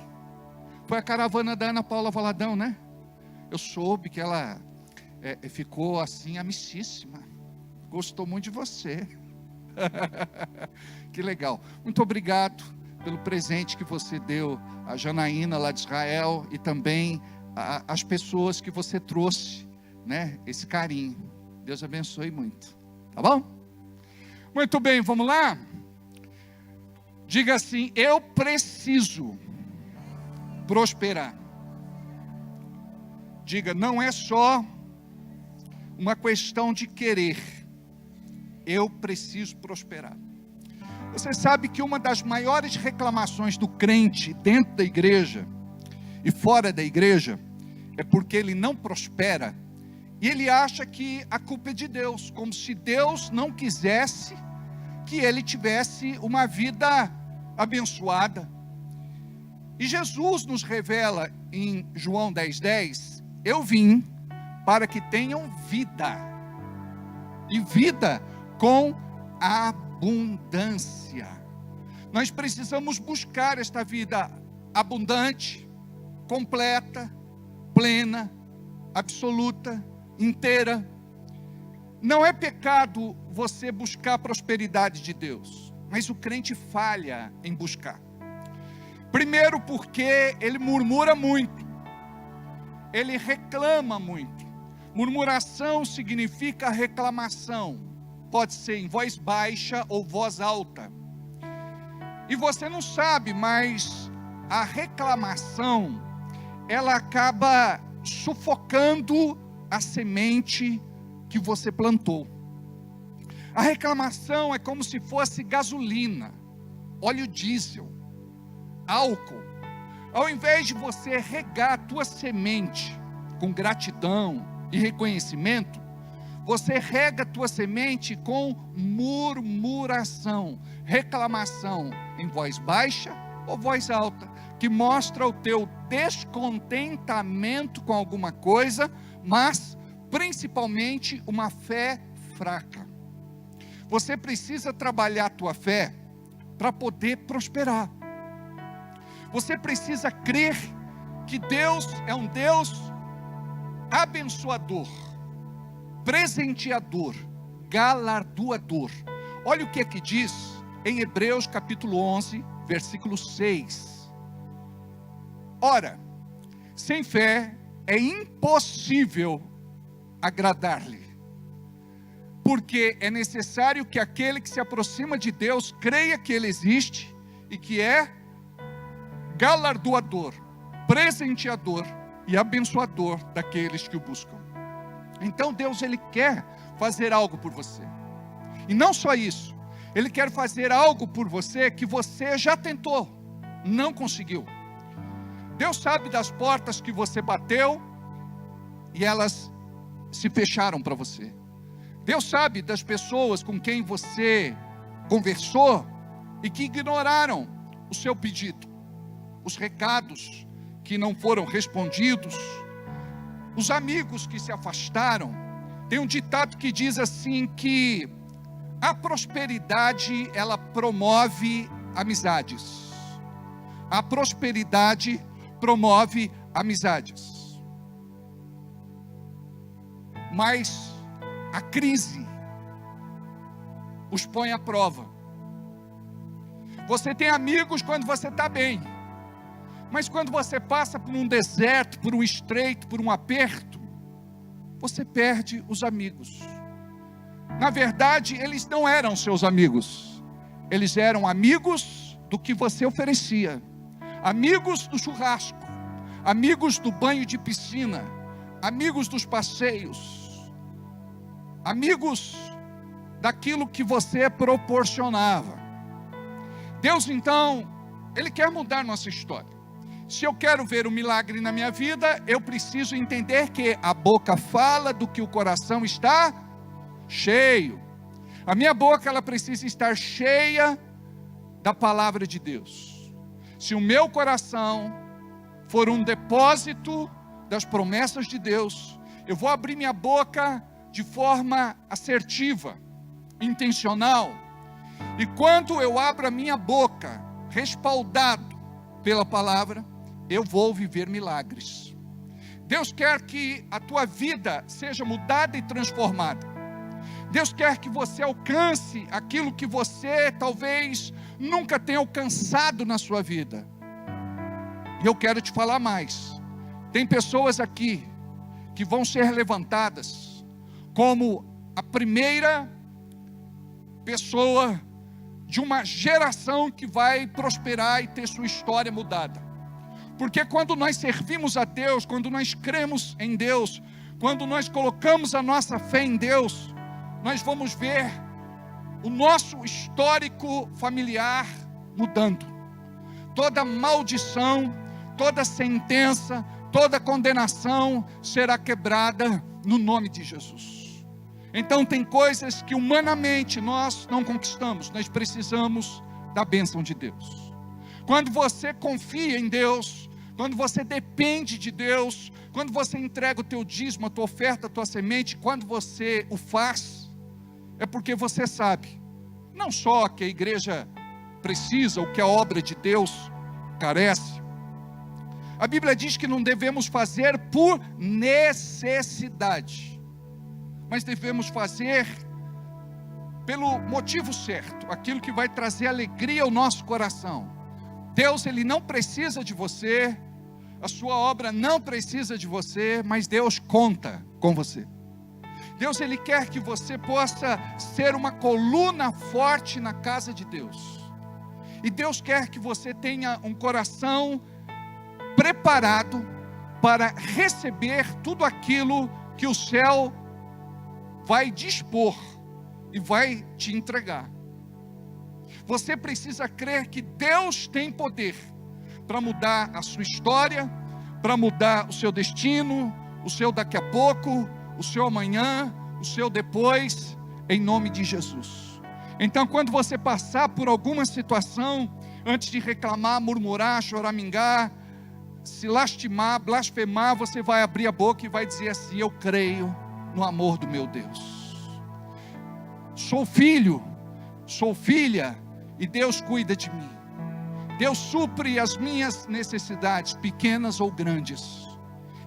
Foi a caravana da Ana Paula Valadão, né? Eu soube que ela ficou assim, amicíssima. Gostou muito de você. Que legal. Muito obrigado pelo presente que você deu a Janaína lá de Israel e também as pessoas que você trouxe, né? Esse carinho. Deus abençoe muito. Tá bom? Muito bem, vamos lá? Diga assim, eu preciso prosperar. Diga, não é só uma questão de querer. Eu preciso prosperar. Você sabe que uma das maiores reclamações do crente dentro da igreja e fora da igreja é porque ele não prospera E ele acha que a culpa é de Deus, como se Deus não quisesse que ele tivesse uma vida abençoada. E Jesus nos revela em João 10:10, eu vim para que tenham vida, e vida com abundância. Nós precisamos buscar esta vida abundante, completa, plena, absoluta, inteira. Não é pecado você buscar a prosperidade de Deus, mas o crente falha em buscar. Primeiro porque ele murmura muito, ele reclama muito. Murmuração significa reclamação, pode ser em voz baixa ou voz alta. E você não sabe, mas a reclamação, ela acaba sufocando a semente que você plantou. A reclamação é como se fosse gasolina, óleo diesel, álcool. Ao invés de você regar a tua semente com gratidão e reconhecimento, você rega a tua semente com murmuração, reclamação em voz baixa ou voz alta, que mostra o teu descontentamento com alguma coisa, mas principalmente uma fé fraca. Você precisa trabalhar a tua fé para poder prosperar. Você precisa crer que Deus é um Deus abençoador, presenteador, galardoador. Olha o que é que diz em Hebreus capítulo 11, versículo 6. Ora, sem fé é impossível agradar-lhe, porque é necessário que aquele que se aproxima de Deus creia que Ele existe e que é galardoador, presenteador e abençoador daqueles que o buscam. Então Deus, Ele quer fazer algo por você. E não só isso, Ele quer fazer algo por você que você já tentou, não conseguiu. Deus sabe das portas que você bateu e elas se fecharam para você. Deus sabe das pessoas com quem você conversou e que ignoraram o seu pedido, os recados que não foram respondidos, os amigos que se afastaram. Tem um ditado que diz assim que a prosperidade, ela promove amizades. A prosperidade promove amizades. Mas a crise os põe à prova. Você tem amigos quando você está bem, mas quando você passa por um deserto, por um estreito, por um aperto, você perde os amigos. Na verdade, eles não eram seus amigos, eles eram amigos do que você oferecia, amigos do churrasco, amigos do banho de piscina, amigos dos passeios, amigos daquilo que você proporcionava. Deus, então, Ele quer mudar nossa história. Se eu quero ver um milagre na minha vida, eu preciso entender que a boca fala do que o coração está cheio. A minha boca, ela precisa estar cheia da palavra de Deus. Se o meu coração for um depósito das promessas de Deus, eu vou abrir minha boca de forma assertiva, intencional. E quando eu abro a minha boca, respaldado pela palavra, eu vou viver milagres. Deus quer que a tua vida seja mudada e transformada. Deus quer que você alcance aquilo que você talvez nunca tenha alcançado na sua vida. E eu quero te falar mais. Tem pessoas aqui que vão ser levantadas como a primeira pessoa de uma geração que vai prosperar e ter sua história mudada. Porque quando nós servimos a Deus, quando nós cremos em Deus, quando nós colocamos a nossa fé em Deus, nós vamos ver o nosso histórico familiar mudando. Toda maldição, toda sentença, toda condenação será quebrada no nome de Jesus. Então tem coisas que humanamente nós não conquistamos, nós precisamos da bênção de Deus. Quando você confia em Deus, quando você depende de Deus, quando você entrega o teu dízimo, a tua oferta, a tua semente, quando você o faz, é porque você sabe, não só que a igreja precisa, o que a obra de Deus carece. A Bíblia diz que não devemos fazer por necessidade, mas devemos fazer pelo motivo certo, aquilo que vai trazer alegria ao nosso coração. Deus, Ele não precisa de você, a sua obra não precisa de você, mas Deus conta com você. Deus, Ele quer que você possa ser uma coluna forte na casa de Deus. E Deus quer que você tenha um coração preparado para receber tudo aquilo que o céu vai dispor e vai te entregar. Você precisa crer que Deus tem poder para mudar a sua história, para mudar o seu destino, o seu daqui a pouco, o seu amanhã, o seu depois, em nome de Jesus. Então, quando você passar por alguma situação, antes de reclamar, murmurar, choramingar, se lastimar, blasfemar, você vai abrir a boca e vai dizer assim: eu creio no amor do meu Deus. Sou filho, sou filha, e Deus cuida de mim. Deus supre as minhas necessidades, pequenas ou grandes.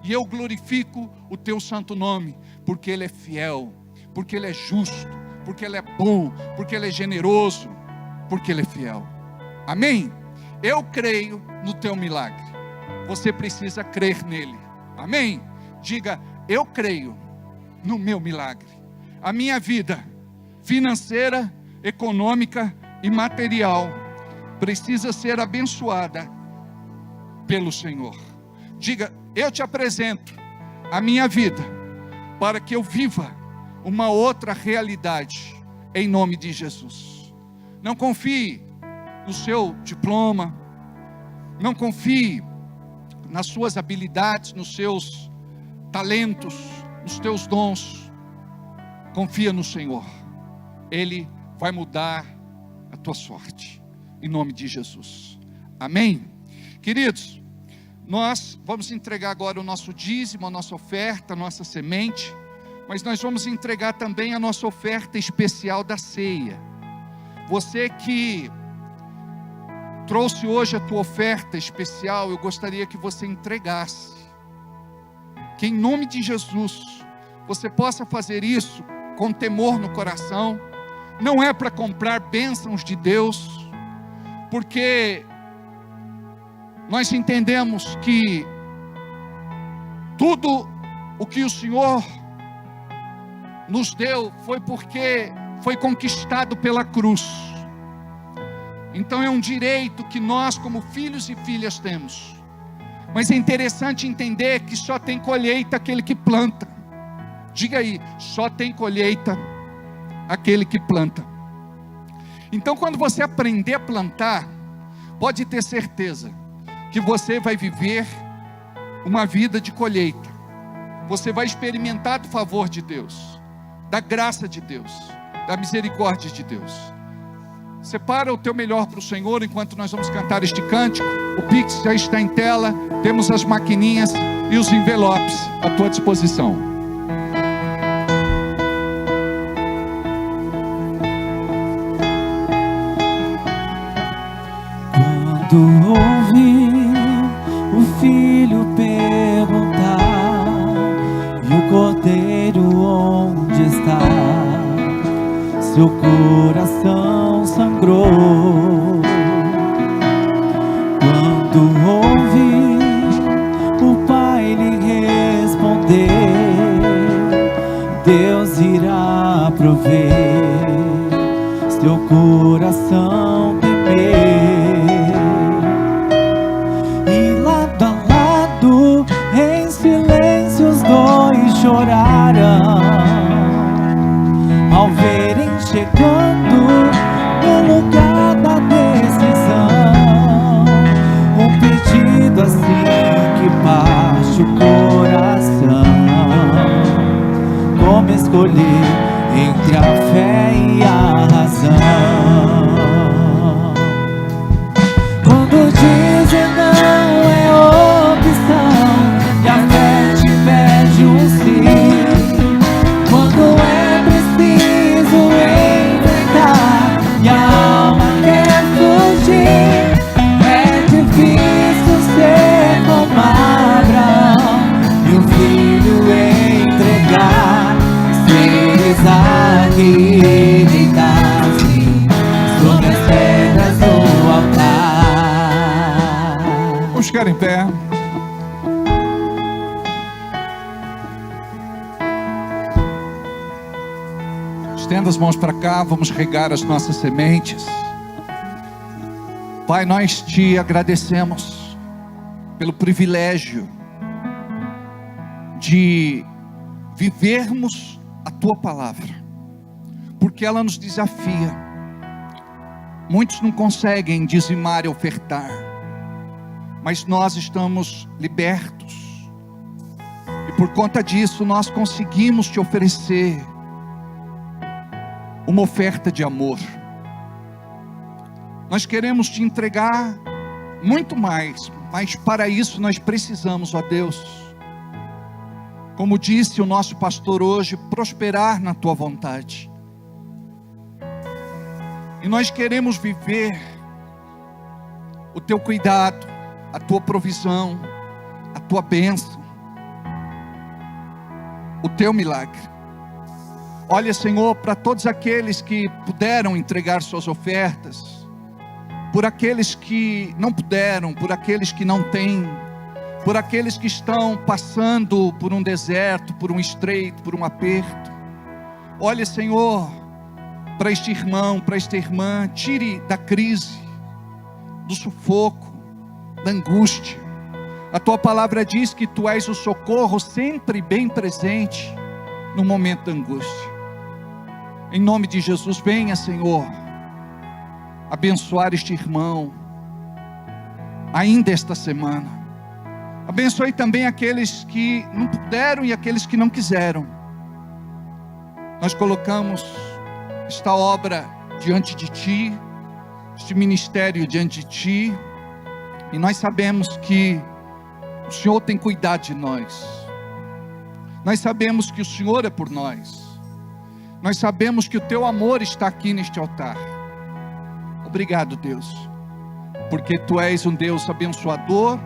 E eu glorifico o teu santo nome, porque Ele é fiel, porque Ele é justo, porque Ele é bom, porque Ele é generoso, porque Ele é fiel. Amém? Eu creio no teu milagre. Você precisa crer nele. Amém? Diga: eu creio no meu milagre. A minha vida financeira, econômica e material precisa ser abençoada pelo Senhor. Diga: eu te apresento a minha vida para que eu viva uma outra realidade em nome de Jesus. Não confie no seu diploma, não confie nas suas habilidades, nos seus talentos, nos teus dons. Confia no Senhor. Ele vai mudar a tua sorte, em nome de Jesus. Amém? Queridos, nós vamos entregar agora o nosso dízimo, a nossa oferta, a nossa semente, mas nós vamos entregar também a nossa oferta especial da ceia. Você que trouxe hoje a tua oferta especial, eu gostaria que você entregasse, que em nome de Jesus, você possa fazer isso com temor no coração. Não é para comprar bênçãos de Deus, porque nós entendemos que tudo o que o Senhor nos deu foi porque foi conquistado pela cruz. Então é um direito que nós, como filhos e filhas, temos. Mas é interessante entender que só tem colheita aquele que planta. Diga aí: só tem colheita aquele que planta. Então, quando você aprender a plantar, pode ter certeza que você vai viver uma vida de colheita. Você vai experimentar do favor de Deus, da graça de Deus, da misericórdia de Deus. Separa o teu melhor para o Senhor enquanto nós vamos cantar este cântico. O Pix já está em tela, temos as maquininhas e os envelopes à tua disposição. Quando ouvi o filho perguntar, e o cordeiro onde está? Seu coração sangrou. Quando ouvi o pai lhe responder, Deus irá prover, seu coração temer. E lado a lado, em silêncio, os dois choraram ao verem chegando no lugar da decisão um pedido assim que parte Vamos ficar em pé. Estenda as mãos para cá, vamos regar as nossas sementes. Pai, nós te agradecemos pelo privilégio de vivermos a tua palavra, porque ela nos desafia. Muitos não conseguem dizimar e ofertar, mas nós estamos libertos, e por conta disso nós conseguimos te oferecer uma oferta de amor. Nós queremos te entregar muito mais, mas para isso nós precisamos, ó Deus, como disse o nosso pastor hoje, prosperar na tua vontade. E nós queremos viver o teu cuidado, a tua provisão, a tua bênção, o teu milagre. Olha, Senhor, para todos aqueles que puderam entregar suas ofertas, por aqueles que não puderam, por aqueles que não têm, por aqueles que estão passando por um deserto, por um estreito, por um aperto. Olha, Senhor, para este irmão, para esta irmã, tire da crise, do sufoco, da angústia. A tua palavra diz que tu és o socorro sempre bem presente no momento da angústia. Em nome de Jesus, venha, Senhor, abençoar este irmão, ainda esta semana. Abençoe também aqueles que não puderam e aqueles que não quiseram. Nós colocamos esta obra diante de Ti, este ministério diante de Ti, e nós sabemos que o Senhor tem cuidado de nós. Nós sabemos que o Senhor é por nós. Nós sabemos que o Teu amor está aqui neste altar. Obrigado, Deus, porque Tu és um Deus abençoador,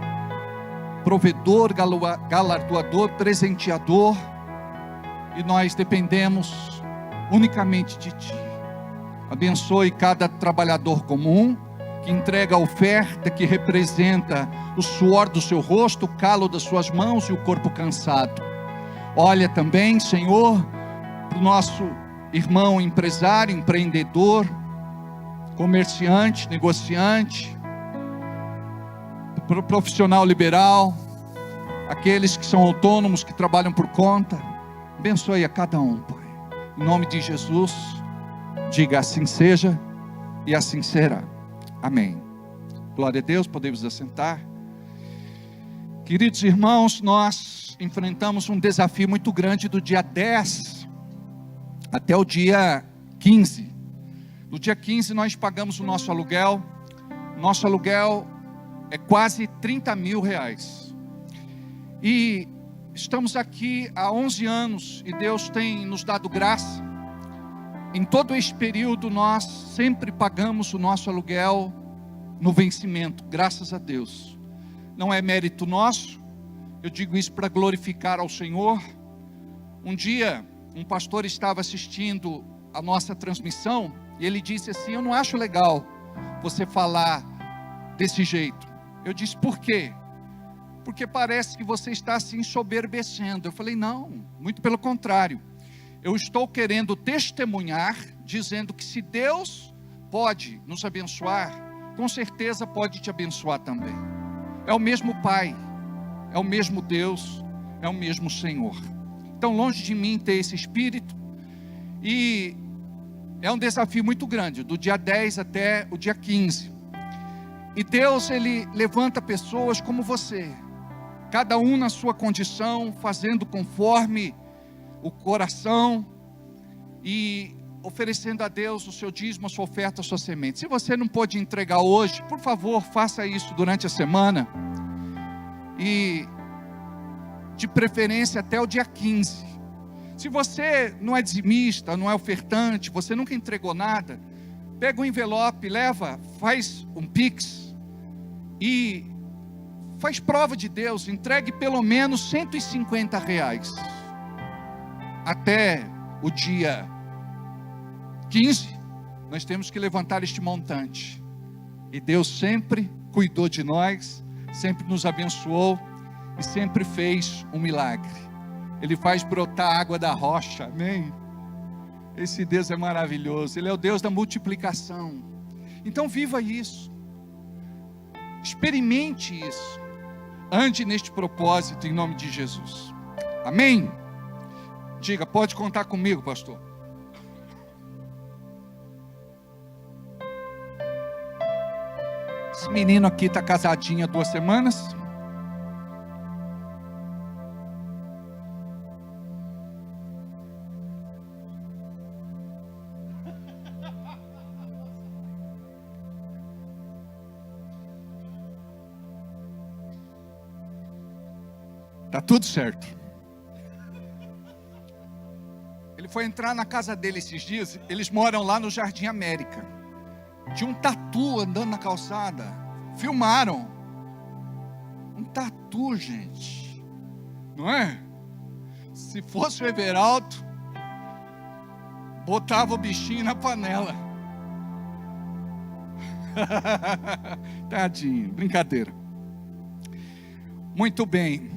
provedor, galardoador, presenteador, e nós dependemos unicamente de Ti. Abençoe cada trabalhador comum, que entrega a oferta que representa o suor do seu rosto, o calo das suas mãos e o corpo cansado. Olha também, Senhor, para o nosso irmão empresário, empreendedor, comerciante, negociante, profissional liberal, aqueles que são autônomos, que trabalham por conta. Abençoe a cada um, Pai. Em nome de Jesus, diga assim seja e assim será. Amém. Glória a Deus, podemos assentar. Queridos irmãos, nós enfrentamos um desafio muito grande do dia 10 até o dia 15. No dia 15 nós pagamos o nosso aluguel. Nosso aluguel é quase 30 mil reais. E estamos aqui há 11 anos e Deus tem nos dado graça. Em todo esse período nós sempre pagamos o nosso aluguel no vencimento, graças a Deus. Não é mérito nosso, eu digo isso para glorificar ao Senhor. Um dia um pastor estava assistindo a nossa transmissão e ele disse assim: eu não acho legal você falar desse jeito. Eu disse: por quê? Porque parece que você está se ensoberbecendo. Eu falei: não, muito pelo contrário. Eu estou querendo testemunhar, dizendo que se Deus pode nos abençoar, com certeza pode te abençoar também. É o mesmo Pai, é o mesmo Deus, é o mesmo Senhor. Então, longe de mim ter esse espírito, e é um desafio muito grande, do dia 10 até o dia 15. E Deus, Ele levanta pessoas como você, cada um na sua condição, fazendo conforme o coração e oferecendo a Deus o seu dízimo, a sua oferta, a sua semente. Se você não pôde entregar hoje, por favor, faça isso durante a semana, e de preferência até o dia 15. Se você não é dizimista, não é ofertante, você nunca entregou nada, pega um envelope, leva, faz um Pix e faz prova de Deus, entregue pelo menos R$150 até o dia 15. Nós temos que levantar este montante, e Deus sempre cuidou de nós, sempre nos abençoou e sempre fez um milagre. Ele faz brotar água da rocha, amém? Esse Deus é maravilhoso, Ele é o Deus da multiplicação. Então viva isso, experimente isso, ande neste propósito em nome de Jesus, amém? Diga, pode contar comigo, pastor. Esse menino aqui está casadinho há 2 semanas. Tá tudo certo. Ele foi entrar na casa dele esses dias. Eles moram lá no Jardim América. Tinha um tatu andando na calçada. Filmaram. Um tatu, gente. Não é? Se fosse o Everaldo, botava o bichinho na panela. Tadinho, brincadeira. Muito bem.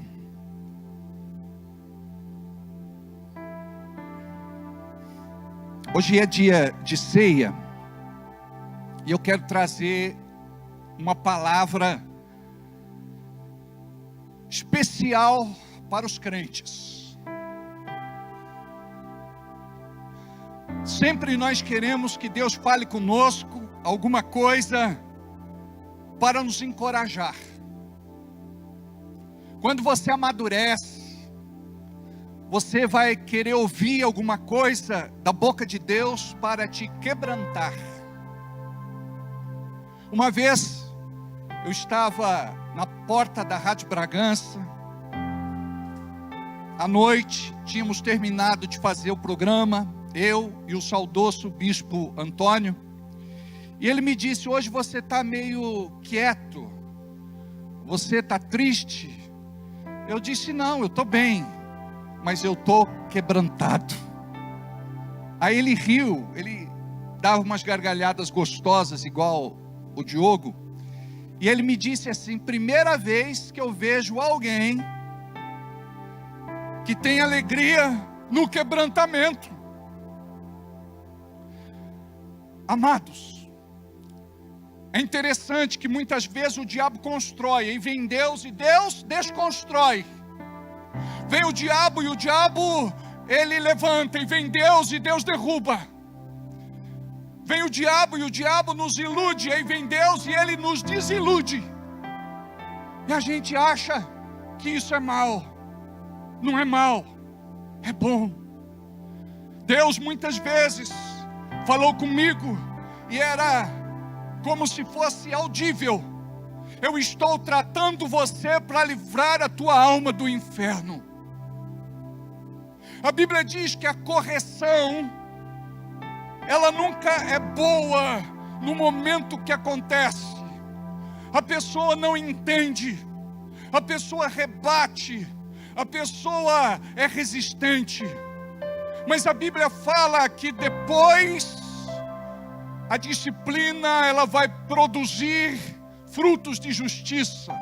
Hoje é dia de ceia. E eu quero trazer uma palavra especial para os crentes. Sempre nós queremos que Deus fale conosco alguma coisa para nos encorajar. Quando você amadurece, você vai querer ouvir alguma coisa da boca de Deus para te quebrantar. Uma vez, eu estava na porta da Rádio Bragança, à noite, tínhamos terminado de fazer o programa, eu e o saudoso bispo Antônio, e ele me disse: hoje você está meio quieto, você está triste? Eu disse: não, eu estou bem, mas eu estou quebrantado. Aí ele riu, ele dava umas gargalhadas gostosas, igual o Diogo, e ele me disse assim: primeira vez que eu vejo alguém que tem alegria no quebrantamento. Amados, é interessante que muitas vezes o diabo constrói, aí vem Deus e Deus desconstrói. Vem o diabo e o diabo ele levanta, e vem Deus e Deus derruba. Vem o diabo e o diabo nos ilude, aí vem Deus e Ele nos desilude. E a gente acha que isso é mal. Não é mal, é bom. Deus muitas vezes falou comigo e era como se fosse audível: eu estou tratando você para livrar a tua alma do inferno. A Bíblia diz que a correção, ela nunca é boa no momento que acontece. A pessoa não entende, a pessoa rebate, a pessoa é resistente. Mas a Bíblia fala que depois a disciplina ela vai produzir frutos de justiça.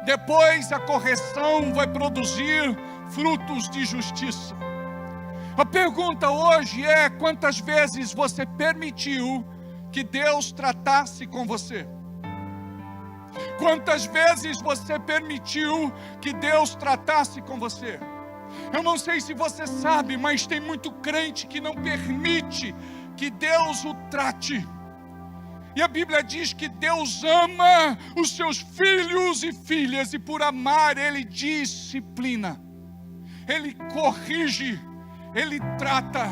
Depois a correção vai produzir frutos de justiça. A pergunta hoje é: quantas vezes você permitiu que Deus tratasse com você? Quantas vezes você permitiu que Deus tratasse com você? Eu não sei se você sabe, mas tem muito crente que não permite que Deus o trate. E a Bíblia diz que Deus ama os seus filhos e filhas, e por amar Ele disciplina, Ele corrige, Ele trata.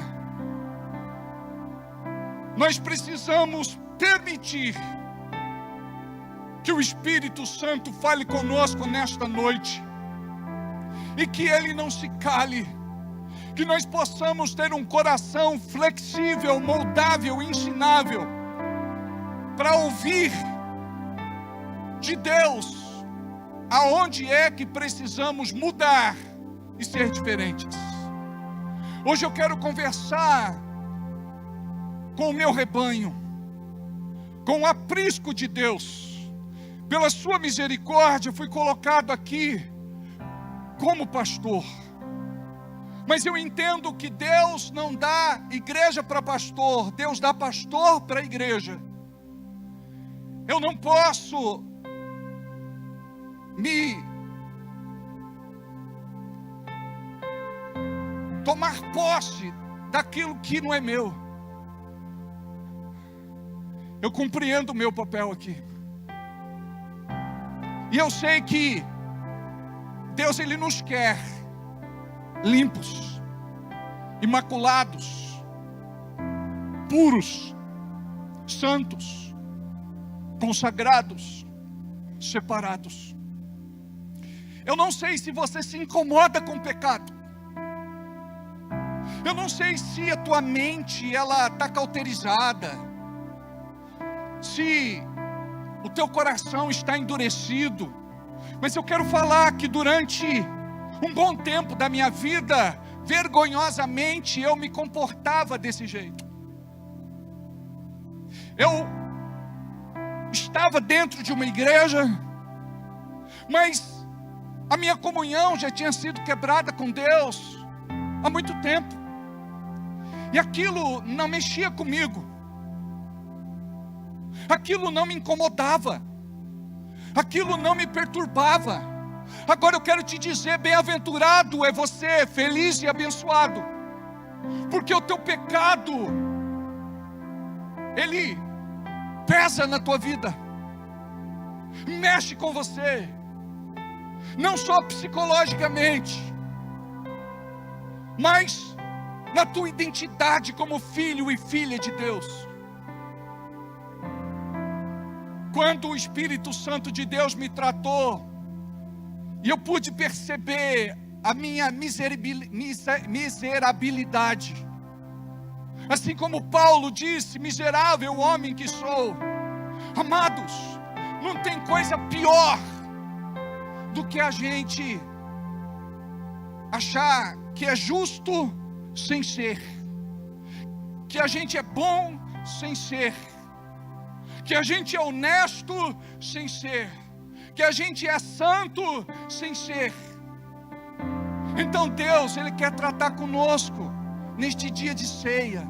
Nós precisamos permitir que o Espírito Santo fale conosco nesta noite, e que Ele não se cale, que nós possamos ter um coração flexível, moldável, ensinável, para ouvir de Deus aonde é que precisamos mudar e ser diferentes. Hoje eu quero conversar com o meu rebanho, com o aprisco de Deus. pela sua misericórdia, fui colocado aqui como pastor. Mas eu entendo que Deus não dá igreja para pastor, Deus dá pastor para igreja. Eu não posso tomar posse daquilo que não é meu. Eu compreendo o meu papel aqui. E eu sei que Deus, Ele nos quer limpos, imaculados, puros, santos, consagrados, separados. Eu não sei se você se incomoda com o pecado. Eu não sei se a tua mente ela está cauterizada, se o teu coração está endurecido. Mas eu quero falar que durante um bom tempo da minha vida, vergonhosamente eu me comportava desse jeito. Eu estava dentro de uma igreja, mas a minha comunhão já tinha sido quebrada com Deus há muito tempo. E aquilo não mexia comigo. Aquilo não me incomodava. Aquilo não me perturbava. Agora eu quero te dizer, bem-aventurado é você, feliz e abençoado, porque o teu pecado, ele pesa na tua vida, mexe com você, não só psicologicamente, mas na tua identidade como filho e filha de Deus. Quando o Espírito Santo de Deus me tratou, e eu pude perceber a minha miserabilidade, assim como Paulo disse, miserável homem que sou. Amados, não tem coisa pior do que a gente achar que é justo sem ser, que a gente é bom sem ser, que a gente é honesto sem ser, que a gente é santo sem ser. Então Deus, Ele quer tratar conosco neste dia de ceia.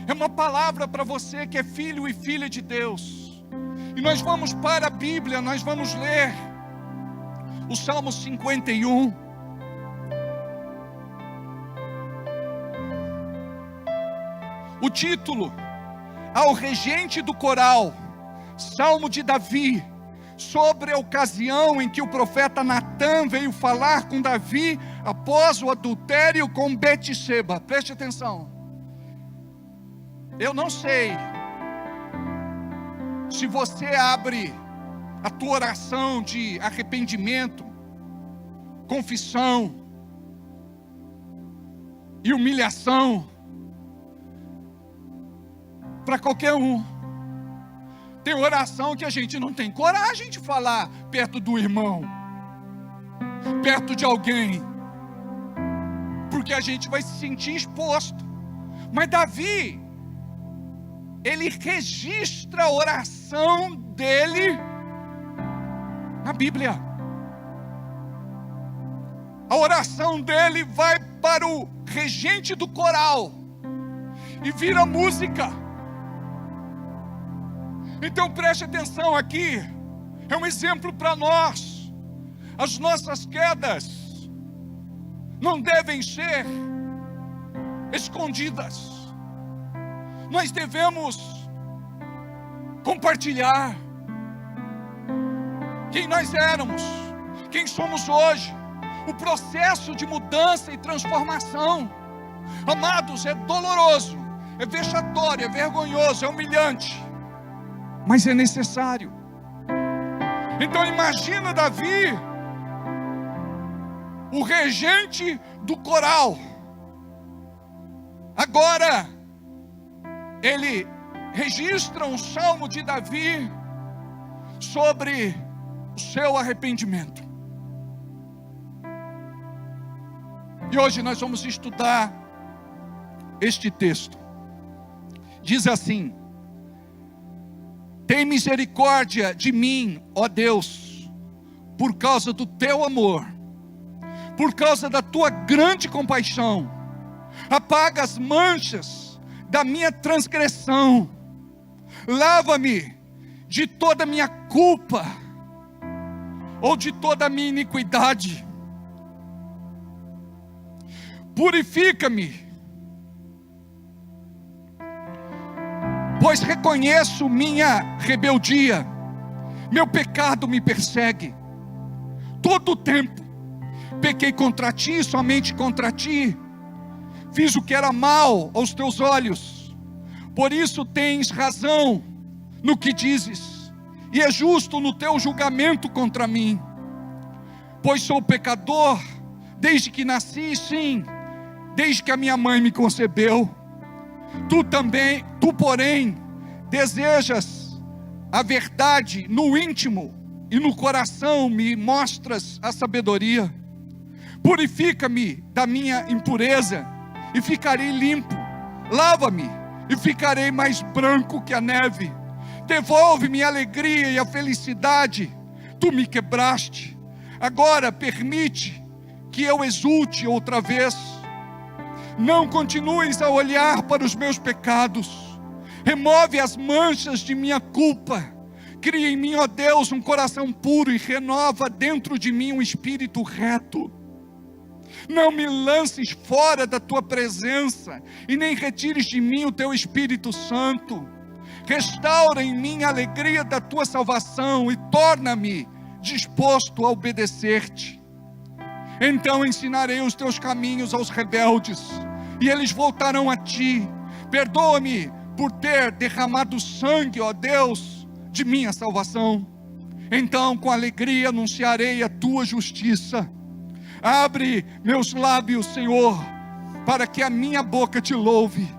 É uma palavra para você que é filho e filha de Deus. E nós vamos para a Bíblia, nós vamos ler o Salmo 51. O título: ao regente do coral, Salmo de Davi, sobre a ocasião em que o profeta Natã veio falar com Davi após o adultério com Betseba. Preste atenção. Eu não sei se você abre a tua oração de arrependimento, confissão e humilhação para qualquer um. Tem oração que a gente não tem coragem de falar perto do irmão, perto de alguém, porque a gente vai se sentir exposto. Mas Davi, ele registra a oração dele na Bíblia. A oração dele vai para o regente do coral e vira música. Então preste atenção aqui, é um exemplo para nós. As nossas quedas não devem ser escondidas. Nós devemos compartilhar quem nós éramos, quem somos hoje, o processo de mudança e transformação. Amados, é doloroso, é vexatório, é vergonhoso, é humilhante, mas é necessário. Então imagina Davi, o regente do coral. Agora ele registra um salmo de Davi sobre o seu arrependimento. E hoje nós vamos estudar este texto. Diz assim: Tem misericórdia de mim, ó Deus, por causa do teu amor, por causa da tua grande compaixão. Apaga as manchas da minha transgressão. Lava-me de toda a minha culpa, ou de toda a minha iniquidade. Purifica-me, pois reconheço minha rebeldia. Meu pecado me persegue todo o tempo. Pequei contra ti, somente contra ti. Fiz o que era mal aos teus olhos. Por isso tens razão no que dizes, e é justo no teu julgamento contra mim. Pois sou pecador desde que nasci, sim, desde que a minha mãe me concebeu. Tu porém, desejas a verdade no íntimo, e no coração me mostras a sabedoria. Purifica-me da minha impureza, e ficarei limpo. Lava-me, e ficarei mais branco que a neve. Devolve-me a alegria e a felicidade. Tu me quebraste. Agora permite que eu exulte outra vez. Não continues a olhar para os meus pecados. Remove as manchas de minha culpa. Cria em mim, ó Deus, um coração puro, e renova dentro de mim um espírito reto. Não me lances fora da tua presença, e nem retires de mim o teu Espírito Santo. Restaura em mim a alegria da tua salvação, e torna-me disposto a obedecer-te. Então ensinarei os teus caminhos aos rebeldes, e eles voltarão a ti. Perdoa-me por ter derramado sangue, ó Deus, de minha salvação. Então com alegria anunciarei a tua justiça. Abre meus lábios, Senhor, para que a minha boca te louve.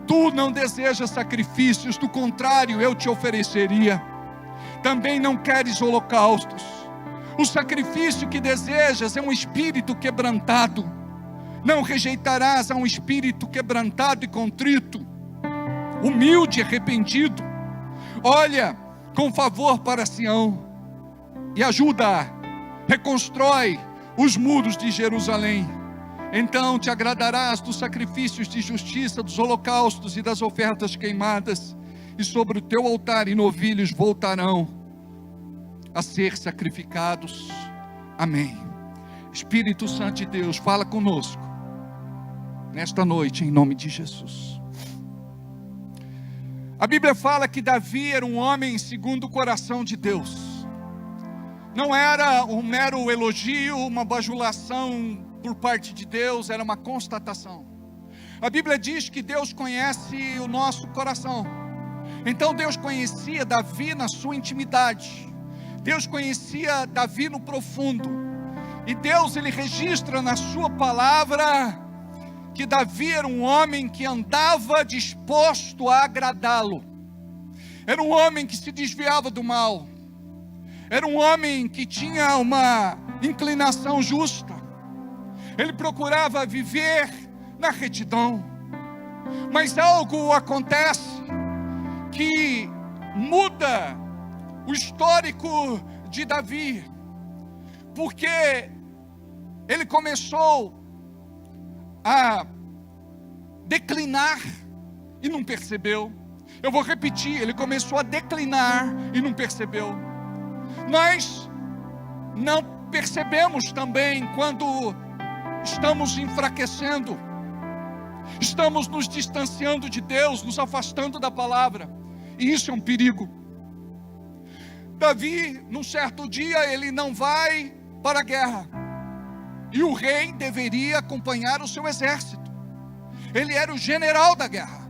Tu não desejas sacrifícios, do contrário eu te ofereceria. Também não queres holocaustos. O sacrifício que desejas é um espírito quebrantado. Não rejeitarás a um espírito quebrantado e contrito, humilde e arrependido. Olha com favor para Sião e ajuda, reconstrói os muros de Jerusalém. Então te agradarás dos sacrifícios de justiça, dos holocaustos e das ofertas queimadas, e sobre o teu altar e novilhos voltarão a ser sacrificados. Amém. Espírito Santo de Deus, fala conosco nesta noite, em nome de Jesus. A Bíblia fala que Davi era um homem segundo o coração de Deus. Não era um mero elogio, uma bajulação por parte de Deus, era uma constatação. A Bíblia diz que Deus conhece o nosso coração. Então Deus conhecia Davi na sua intimidade. Deus conhecia Davi no profundo. E Deus, ele registra na sua palavra que Davi era um homem que andava disposto a agradá-lo. Era um homem que se desviava do mal. Era um homem que tinha uma inclinação justa. Ele procurava viver na retidão. Mas algo acontece que muda o histórico de Davi, porque ele começou a declinar e não percebeu. Eu vou repetir, ele começou a declinar e não percebeu. Nós não percebemos também quando estamos enfraquecendo, estamos nos distanciando de Deus, nos afastando da palavra, e isso é um perigo. Davi, num certo dia, ele não vai para a guerra, e o rei deveria acompanhar o seu exército. Ele era o general da guerra,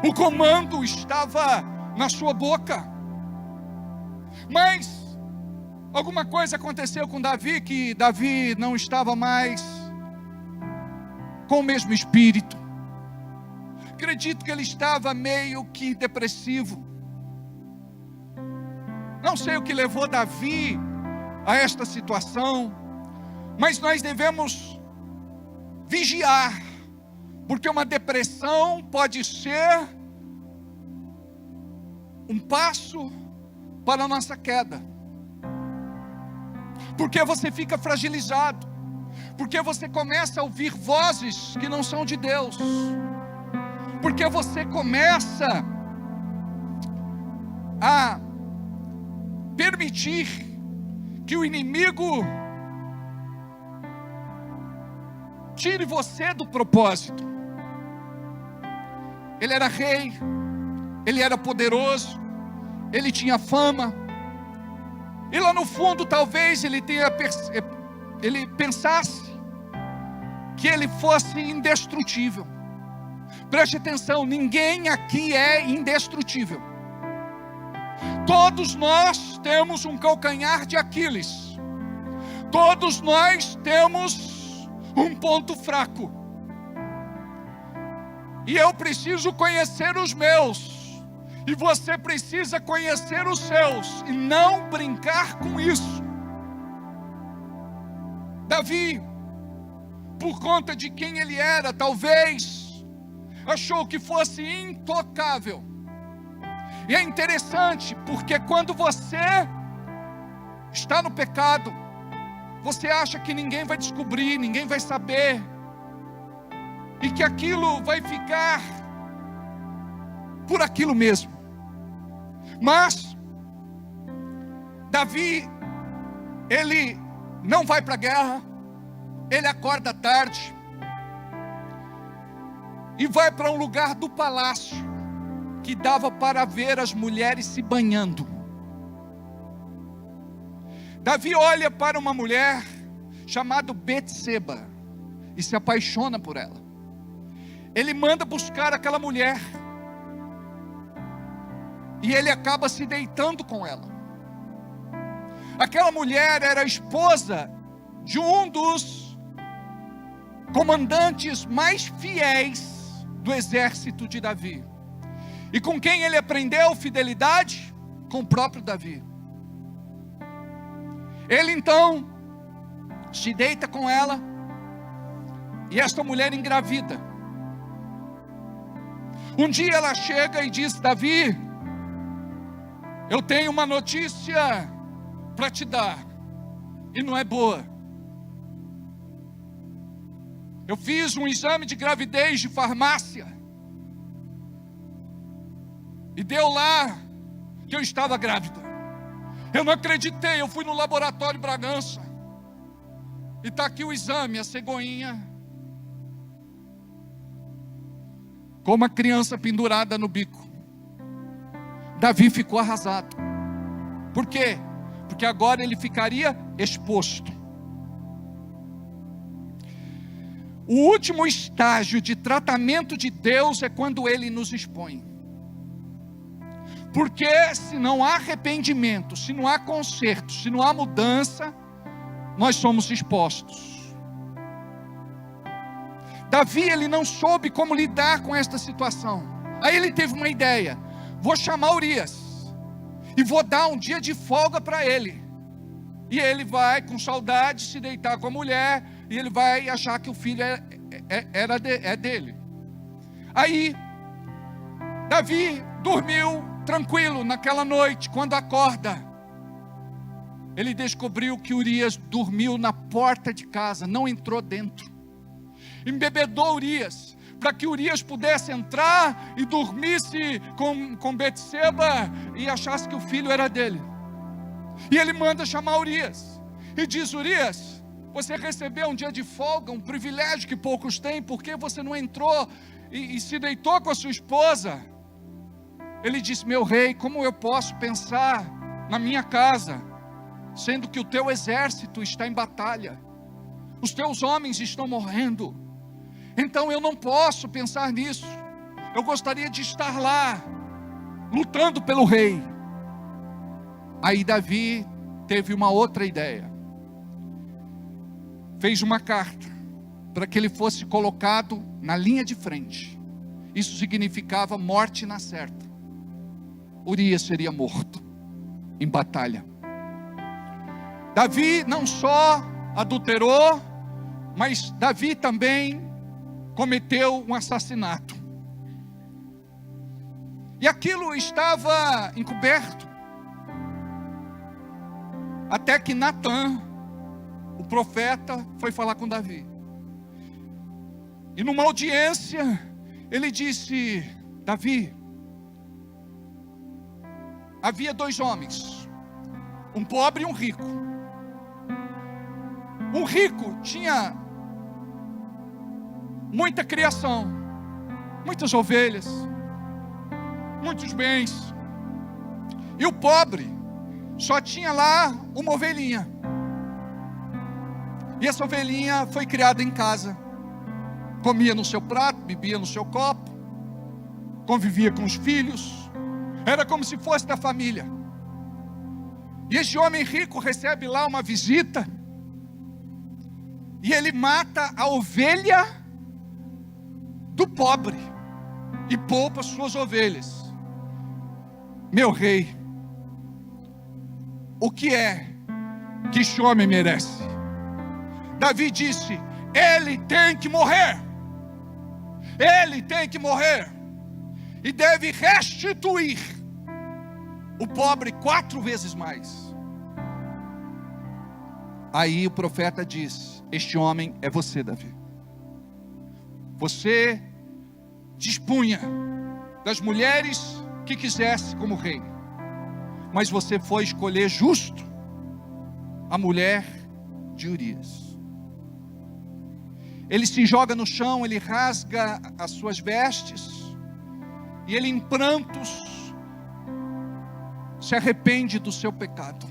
o comando estava na sua boca. Mas alguma coisa aconteceu com Davi, que Davi não estava mais com o mesmo espírito. Acredito que ele estava meio que depressivo. Não sei o que levou Davi a esta situação, mas nós devemos vigiar, porque uma depressão pode ser um passo para a nossa queda. Porque você fica fragilizado. Porque você começa a ouvir vozes que não são de Deus. Porque você começa a permitir que o inimigo tire você do propósito. Ele era rei, ele era poderoso, ele tinha fama, e lá no fundo talvez ele pensasse que ele fosse indestrutível. Preste atenção, ninguém aqui é indestrutível. Todos nós temos um calcanhar de Aquiles. Todos nós temos um ponto fraco. E eu preciso conhecer os meus. E você precisa conhecer os seus. E não brincar com isso. Davi, por conta de quem ele era, talvez achou que fosse intocável. E é interessante, porque quando você está no pecado, você acha que ninguém vai descobrir, ninguém vai saber, e que aquilo vai ficar por aquilo mesmo. Mas Davi, ele não vai para a guerra, ele acorda tarde e vai para um lugar do palácio que dava para ver as mulheres se banhando. Davi olha para uma mulher chamada Betseba e se apaixona por ela. Ele manda buscar aquela mulher e ele acaba se deitando com ela. Aquela mulher era a esposa de um dos comandantes mais fiéis do exército de Davi. E com quem ele aprendeu fidelidade? Com o próprio Davi. Ele então se deita com ela e esta mulher engravida. Um dia ela chega e diz: Davi, eu tenho uma notícia para te dar, e não é boa. Eu fiz um exame de gravidez de farmácia, e deu lá que eu estava grávida. Eu não acreditei, eu fui no laboratório Bragança, e está aqui o exame, a cegonhinha, com uma criança pendurada no bico. Davi ficou arrasado. Por quê? Porque agora ele ficaria exposto. O último estágio de tratamento de Deus é quando Ele nos expõe. Porque se não há arrependimento, se não há conserto, se não há mudança, nós somos expostos. Davi, ele não soube como lidar com esta situação. Aí ele teve uma ideia: vou chamar Urias e vou dar um dia de folga para ele. E ele vai com saudade se deitar com a mulher, e ele vai achar que o filho é dele. Aí Davi dormiu tranquilo naquela noite. Quando acorda, ele descobriu que Urias dormiu na porta de casa, não entrou dentro. Embebedou Urias, para que Urias pudesse entrar e dormisse com Betseba e achasse que o filho era dele. E ele manda chamar Urias e diz: Urias, você recebeu um dia de folga, um privilégio que poucos têm, porque você não entrou e se deitou com a sua esposa? Ele disse: meu rei, como eu posso pensar na minha casa, sendo que o teu exército está em batalha, os teus homens estão morrendo? Então eu não posso pensar nisso. Eu gostaria de estar lá, lutando pelo rei. Aí Davi teve uma outra ideia. Fez uma carta para que ele fosse colocado na linha de frente. Isso significava morte na certa. Urias seria morto em batalha. Davi não só adulterou, mas Davi também cometeu um assassinato. E aquilo estava encoberto. Até que Natã, o profeta, foi falar com Davi. E numa audiência, ele disse: Davi, havia 2 homens, um pobre e um rico. Um rico tinha muita criação, muitas ovelhas, muitos bens. E o pobre só tinha lá uma ovelhinha. E essa ovelhinha foi criada em casa. Comia no seu prato, bebia no seu copo, convivia com os filhos. Era como se fosse da família. E este homem rico recebe lá uma visita. E ele mata a ovelha do pobre e poupa suas ovelhas. Meu rei, o que é que este homem merece? Davi disse: ele tem que morrer. Ele tem que morrer. E deve restituir o pobre 4 vezes mais. Aí o profeta diz: este homem é você, Davi. Você dispunha das mulheres que quisesse como rei, mas você foi escolher justo a mulher de Urias. Ele se joga no chão, ele rasga as suas vestes, e ele em prantos se arrepende do seu pecado.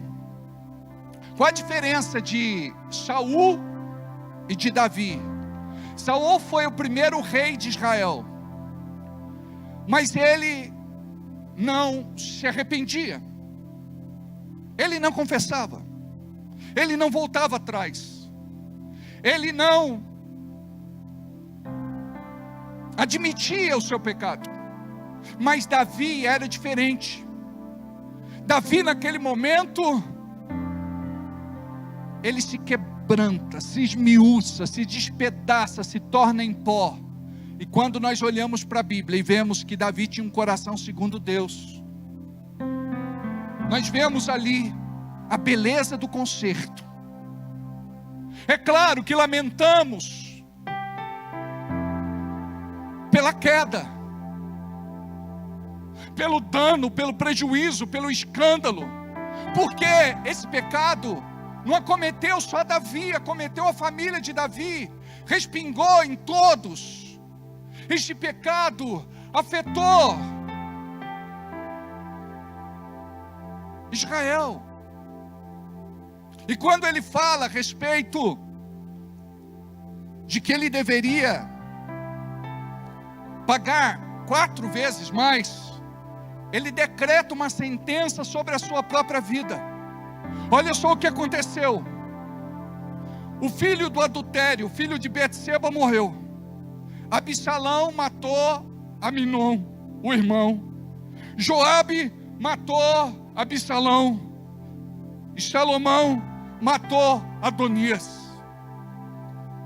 Qual a diferença de Saul e de Davi? Saul foi o primeiro rei de Israel, mas ele não se arrependia, ele não confessava, ele não voltava atrás, ele não admitia o seu pecado. Mas Davi era diferente. Davi naquele momento, ele se quebranta, se esmiuça, se despedaça, se torna em pó. E quando nós olhamos para a Bíblia e vemos que Davi tinha um coração segundo Deus, nós vemos ali a beleza do conserto. É claro que lamentamos pela queda, pelo dano, pelo prejuízo, pelo escândalo, porque esse pecado não acometeu só Davi, acometeu a família de Davi, respingou em todos. Este pecado afetou Israel. E quando ele fala a respeito de que ele deveria pagar 4 vezes mais, ele decreta uma sentença sobre a sua própria vida. Olha só o que aconteceu. O filho do adultério, o filho de Betseba, morreu. Absalão matou Aminon, o irmão. Joabe matou Absalão. E Salomão matou Adonias.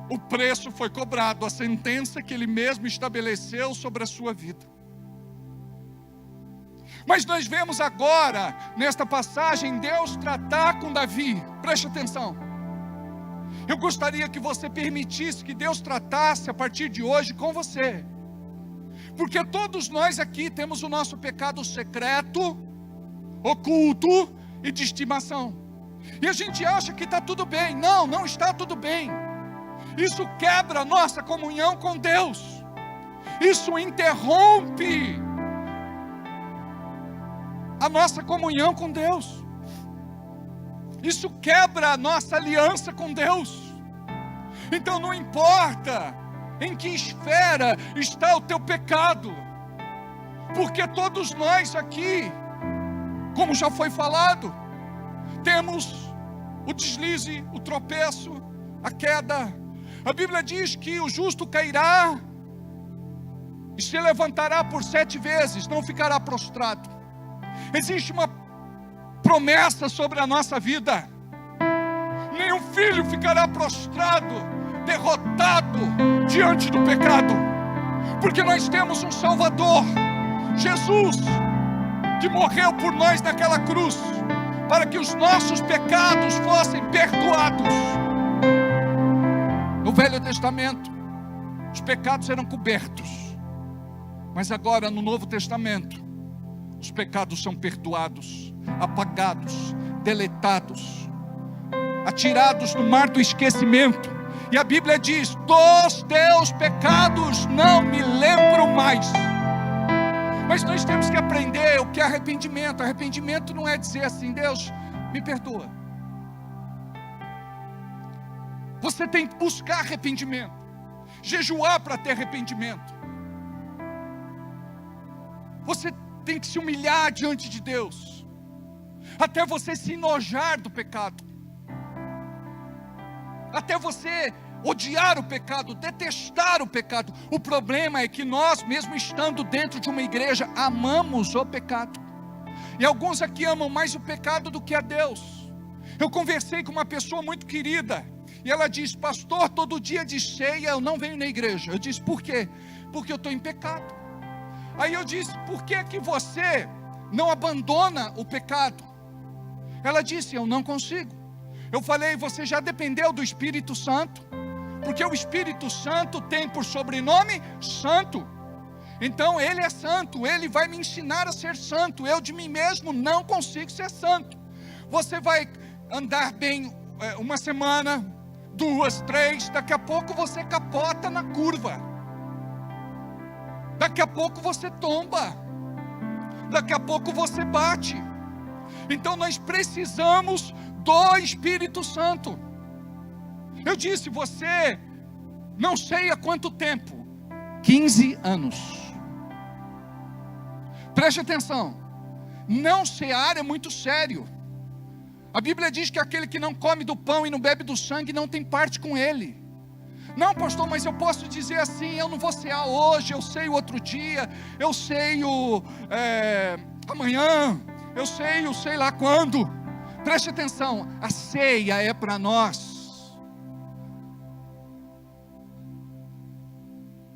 O preço foi cobrado, a sentença que ele mesmo estabeleceu sobre a sua vida. Mas nós vemos agora, nesta passagem, Deus tratar com Davi. Preste atenção. Eu gostaria que você permitisse que Deus tratasse a partir de hoje com você. Porque todos nós aqui temos o nosso pecado secreto, oculto e de estimação. E a gente acha que está tudo bem. Não, não está tudo bem. Isso quebra a nossa comunhão com Deus. Isso interrompe a nossa comunhão com Deus. Isso quebra a nossa aliança com Deus. Então não importa em que esfera está o teu pecado, porque todos nós aqui, como já foi falado, temos o deslize, o tropeço, a queda. A Bíblia diz que o justo cairá e se levantará por 7 vezes, não ficará prostrado. Existe uma promessa sobre a nossa vida: nenhum filho ficará prostrado, derrotado diante do pecado, porque nós temos um Salvador Jesus, que morreu por nós naquela cruz, para que os nossos pecados fossem perdoados. No Velho Testamento, os pecados eram cobertos, mas agora no Novo Testamento, os pecados são perdoados, apagados, deletados, atirados no mar do esquecimento. E a Bíblia diz: dos teus pecados não me lembro mais. Mas nós temos que aprender o que é arrependimento. Arrependimento não é dizer assim: Deus, me perdoa. Você tem que buscar arrependimento, jejuar para ter arrependimento. Você tem que se humilhar diante de Deus, até você se enojar do pecado, até você odiar o pecado, detestar o pecado. O problema é que nós, mesmo estando dentro de uma igreja, amamos o pecado. E alguns aqui amam mais o pecado do que a Deus. Eu conversei com uma pessoa muito querida, e ela disse: pastor, todo dia de ceia eu não venho na igreja. Eu disse: por quê? Porque eu estou em pecado. Aí eu disse: por que que você não abandona o pecado? Ela disse: eu não consigo. Eu falei: você já dependeu do Espírito Santo? Porque o Espírito Santo tem por sobrenome Santo. Então ele é santo, ele vai me ensinar a ser santo. Eu de mim mesmo não consigo ser santo. Você vai andar bem uma semana, 2, 3, daqui a pouco você capota na curva. Daqui a pouco você tomba. Daqui a pouco você bate. Então nós precisamos do Espírito Santo. Eu disse: você não sei há quanto tempo, 15 anos. Preste atenção, não cear é muito sério. A Bíblia diz que aquele que não come do pão e não bebe do sangue não tem parte com ele. Não, pastor, mas eu posso dizer assim: eu não vou cear hoje, eu sei o outro dia, eu sei o amanhã, eu sei lá quando. Preste atenção, a ceia é para nós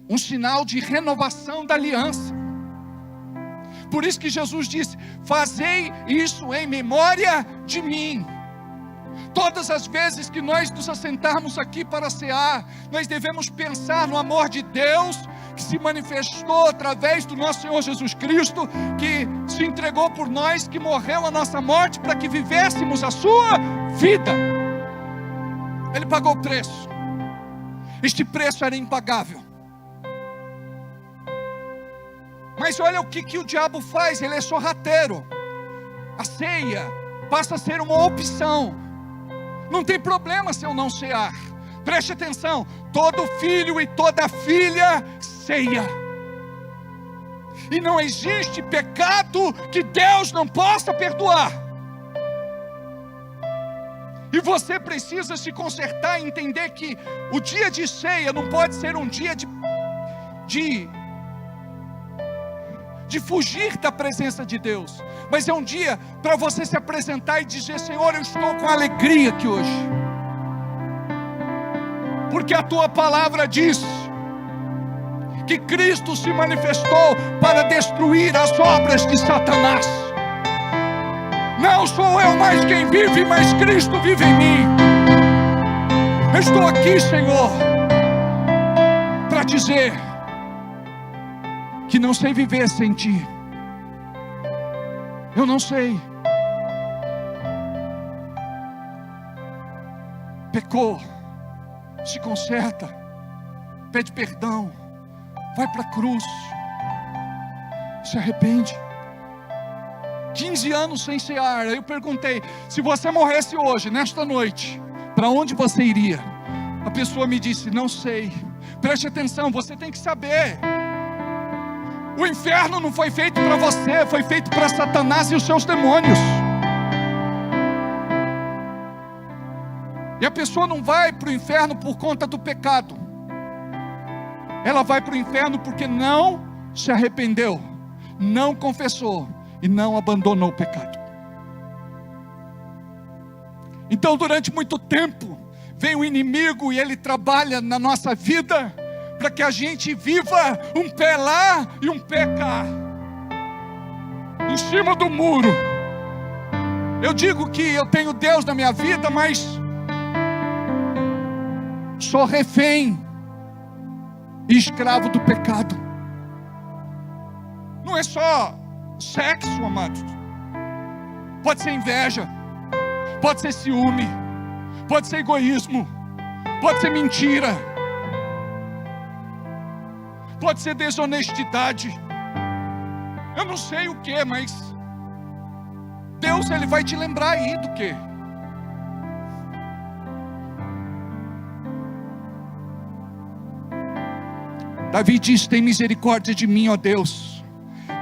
um sinal de renovação da aliança. Por isso que Jesus disse: fazei isso em memória de mim. Todas as vezes que nós nos assentarmos aqui para cear, nós devemos pensar no amor de Deus que se manifestou através do nosso Senhor Jesus Cristo, que se entregou por nós, que morreu a nossa morte para que vivêssemos a sua vida. Ele pagou o preço. Este preço era impagável. Mas olha o que o diabo faz, ele é sorrateiro. A ceia passa a ser uma opção. Não tem problema se eu não cear. Preste atenção, todo filho e toda filha ceia. E não existe pecado que Deus não possa perdoar. E você precisa se consertar e entender que o dia de ceia não pode ser um dia de fugir da presença de Deus, mas é um dia para você se apresentar e dizer: Senhor, eu estou com alegria aqui hoje, porque a tua palavra diz que Cristo se manifestou para destruir as obras de Satanás. Não sou eu mais quem vive, mas Cristo vive em mim. Eu estou aqui, Senhor, para dizer que não sei viver sem Ti. Eu não sei. Pecou, se conserta, pede perdão, vai para a cruz, se arrepende. 15 anos sem cear. Aí eu perguntei: se você morresse hoje, nesta noite, para onde você iria? A pessoa me disse: não sei. Preste atenção, você tem que saber. O inferno não foi feito para você, foi feito para Satanás e os seus demônios. E a pessoa não vai para o inferno por conta do pecado. Ela vai para o inferno porque não se arrependeu, não confessou e não abandonou o pecado. Então, durante muito tempo, vem o inimigo e ele trabalha na nossa vida para que a gente viva um pé lá e um pé cá. em cima do muro. Eu digo que eu tenho Deus na minha vida, mas sou refém e escravo do pecado. Não é só sexo, amados. Pode ser inveja, pode ser ciúme, pode ser egoísmo, pode ser mentira, pode ser desonestidade. Eu não sei o que, mas Deus, Ele vai te lembrar aí do que. Davi diz: tem misericórdia de mim, ó Deus.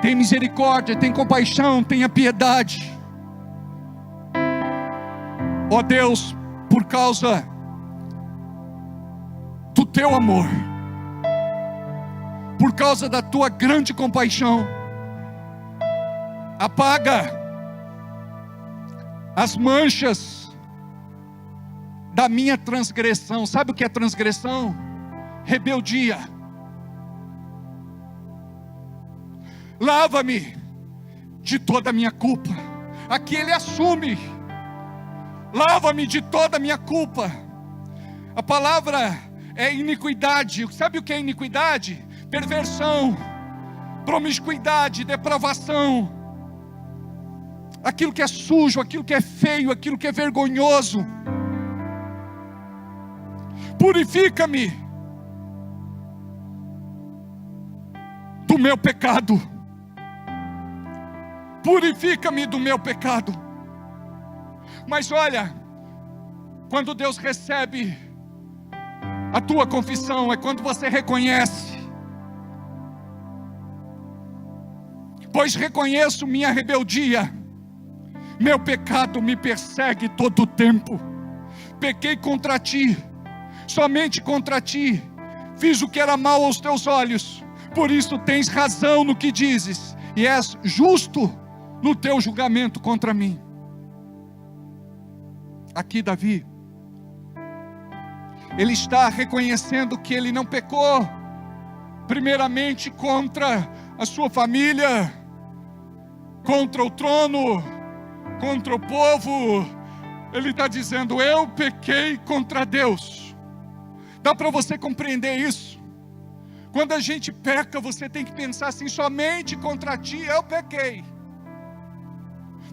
Tem misericórdia, tem compaixão, tenha piedade. Ó Deus, por causa do teu amor, por causa da tua grande compaixão, apaga as manchas da minha transgressão. Sabe o que é transgressão? Rebeldia. Lava-me de toda a minha culpa. Aqui ele assume: lava-me de toda a minha culpa. A palavra é iniquidade. Sabe o que é iniquidade? Perversão, promiscuidade, depravação. Aquilo que é sujo, aquilo que é feio, aquilo que é vergonhoso. Purifica-me do meu pecado. Purifica-me do meu pecado. Mas olha, quando Deus recebe a tua confissão, é quando você reconhece: pois reconheço minha rebeldia, meu pecado me persegue todo o tempo. Pequei contra ti, somente contra ti, fiz o que era mal aos teus olhos. Por isso tens razão no que dizes, e és justo no teu julgamento contra mim. Aqui Davi, ele está reconhecendo que ele não pecou primeiramente contra a sua família, contra o trono, contra o povo. Ele está dizendo: eu pequei contra Deus. Dá para você compreender isso? Quando a gente peca, você tem que pensar assim: somente contra ti eu pequei.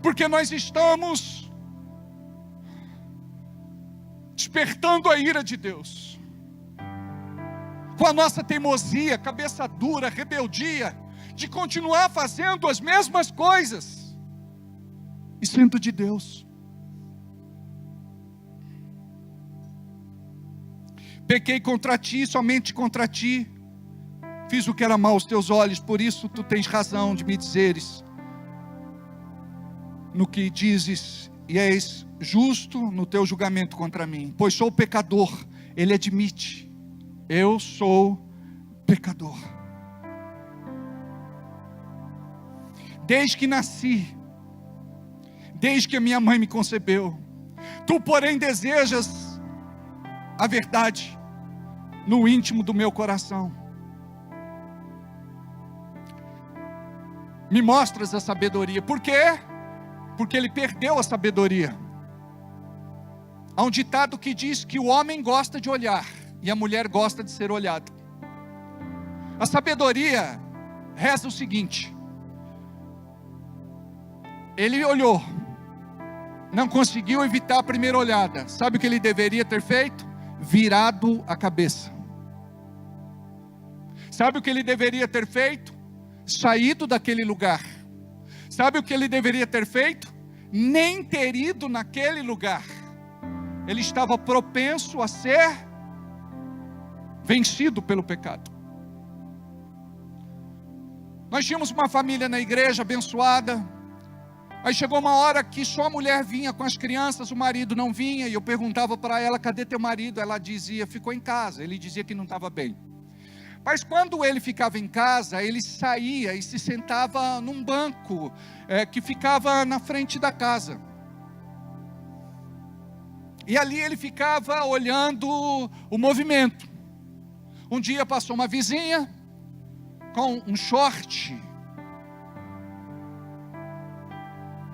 Porque nós estamos despertando a ira de Deus com a nossa teimosia, cabeça dura, rebeldia, de continuar fazendo as mesmas coisas e sendo de Deus. Pequei contra ti, somente contra ti, fiz o que era mal aos teus olhos. Por isso tu tens razão de me dizeres no que dizes, e és justo no teu julgamento contra mim. Pois sou pecador. Ele admite: eu sou pecador. Desde que nasci, desde que a minha mãe me concebeu. Tu, porém, desejas a verdade no íntimo do meu coração. Me mostras a sabedoria. Por quê? Porque ele perdeu a sabedoria. Há um ditado que diz que o homem gosta de olhar e a mulher gosta de ser olhada. A sabedoria reza o seguinte: ele olhou, não conseguiu evitar a primeira olhada. Sabe o que ele deveria ter feito? Virado a cabeça. Sabe o que ele deveria ter feito? Saído daquele lugar. Sabe o que ele deveria ter feito? Nem ter ido naquele lugar. Ele estava propenso a ser vencido pelo pecado. Nós tínhamos uma família na igreja abençoada. Aí chegou uma hora que só a mulher vinha com as crianças, o marido não vinha. E eu perguntava para ela: cadê teu marido? Ela dizia: ficou em casa. Ele dizia que não estava bem. Mas quando ele ficava em casa, ele saía e se sentava num banco que ficava na frente da casa. E ali ele ficava olhando o movimento. Um dia passou uma vizinha com um short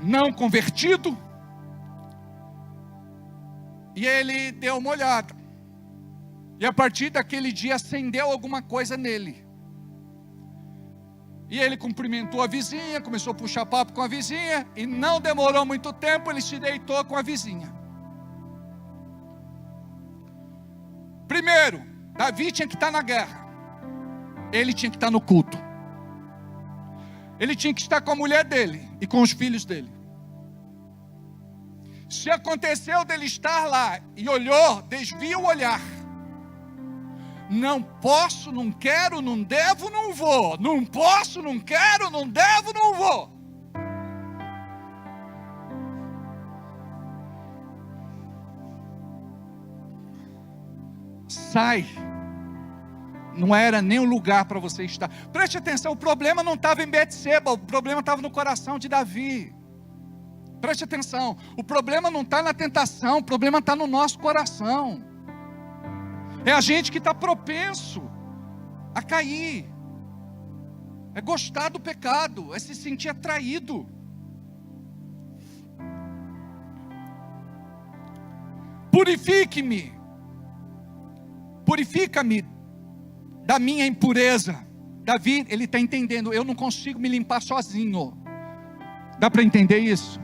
não convertido, e ele deu uma olhada, e a partir daquele dia acendeu alguma coisa nele, e ele cumprimentou a vizinha, começou a puxar papo com a vizinha, e não demorou muito tempo, ele se deitou com a vizinha. Primeiro, Davi tinha que estar na guerra, ele tinha que estar no culto, ele tinha que estar com a mulher dele e com os filhos dele. Se aconteceu dele estar lá e olhou, desvia o olhar. Não posso, não quero, não devo, não vou. Não posso, não quero, não devo, não vou. Sai. Não era nem o lugar para você estar. Preste atenção, o problema não estava em Betseba, o problema estava no coração de Davi. Preste atenção, o problema não está na tentação, o problema está no nosso coração. É a gente que está propenso a cair, é gostar do pecado, é se sentir atraído. Purifique-me, purifica-me da minha impureza. Davi, ele está entendendo, eu não consigo me limpar sozinho. Dá para entender isso?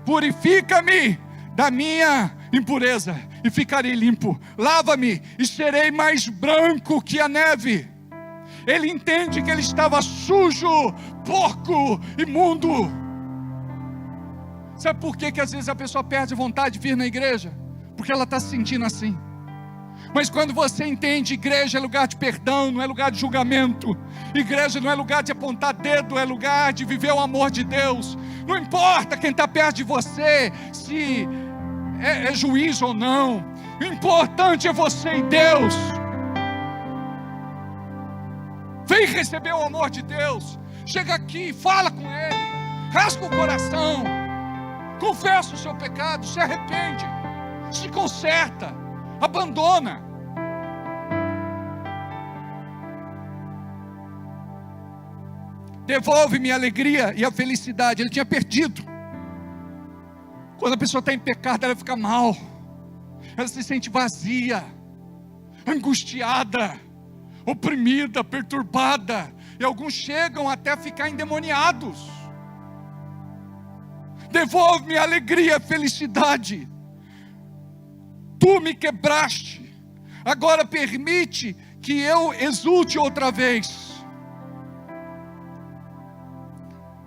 Purifica-me da minha impureza e ficarei limpo. Lava-me e serei mais branco que a neve. Ele entende que ele estava sujo, porco, imundo. Sabe por que às vezes a pessoa perde vontade de vir na igreja? Porque ela está se sentindo assim. Mas quando você entende, igreja é lugar de perdão, não é lugar de julgamento. Igreja não é lugar de apontar dedo, é lugar de viver o amor de Deus. Não importa quem está perto de você, se é juiz ou não. O importante é você e Deus. Vem receber o amor de Deus. Chega aqui, fala com Ele, rasga o coração, confessa o seu pecado, se arrepende, se conserta, abandona. Devolve-me a alegria e a felicidade. Ele tinha perdido. Quando a pessoa está em pecado, ela fica mal, ela se sente vazia, angustiada, oprimida, perturbada, e alguns chegam até a ficar endemoniados. Devolve-me a alegria e a felicidade. Tu me quebraste, agora permite que eu exulte outra vez.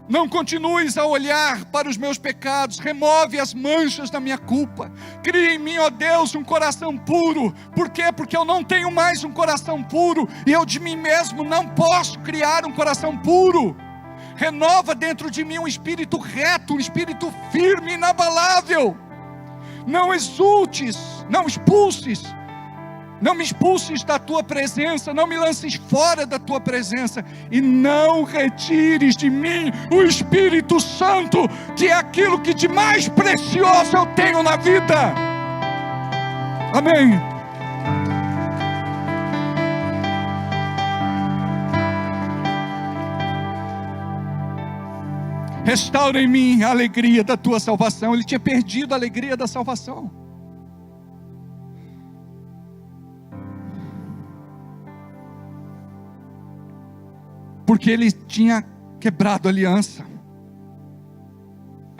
Não continues a olhar para os meus pecados, remove as manchas da minha culpa. Cria em mim, ó Deus, um coração puro. Por quê? Porque eu não tenho mais um coração puro, e eu de mim mesmo não posso criar um coração puro. Renova dentro de mim um espírito reto, um espírito firme, inabalável. Não exultes, não expulses, não me expulses da tua presença, não me lances fora da tua presença, e não retires de mim o Espírito Santo, que é aquilo que de mais precioso eu tenho na vida. Amém. Restaura em mim a alegria da tua salvação. Ele tinha perdido a alegria da salvação. Porque ele tinha quebrado a aliança.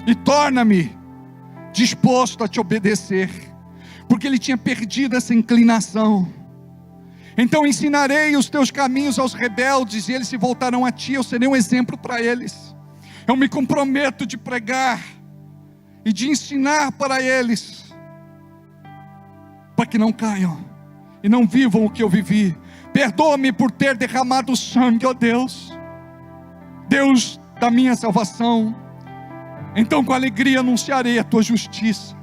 E torna-me disposto a te obedecer. Porque ele tinha perdido essa inclinação. Então ensinarei os teus caminhos aos rebeldes, e eles se voltarão a ti. Eu serei um exemplo para eles. Eu me comprometo de pregar e de ensinar para eles, para que não caiam e não vivam o que eu vivi. Perdoa-me por ter derramado sangue, ó Deus, Deus da minha salvação. Então com alegria anunciarei a tua justiça.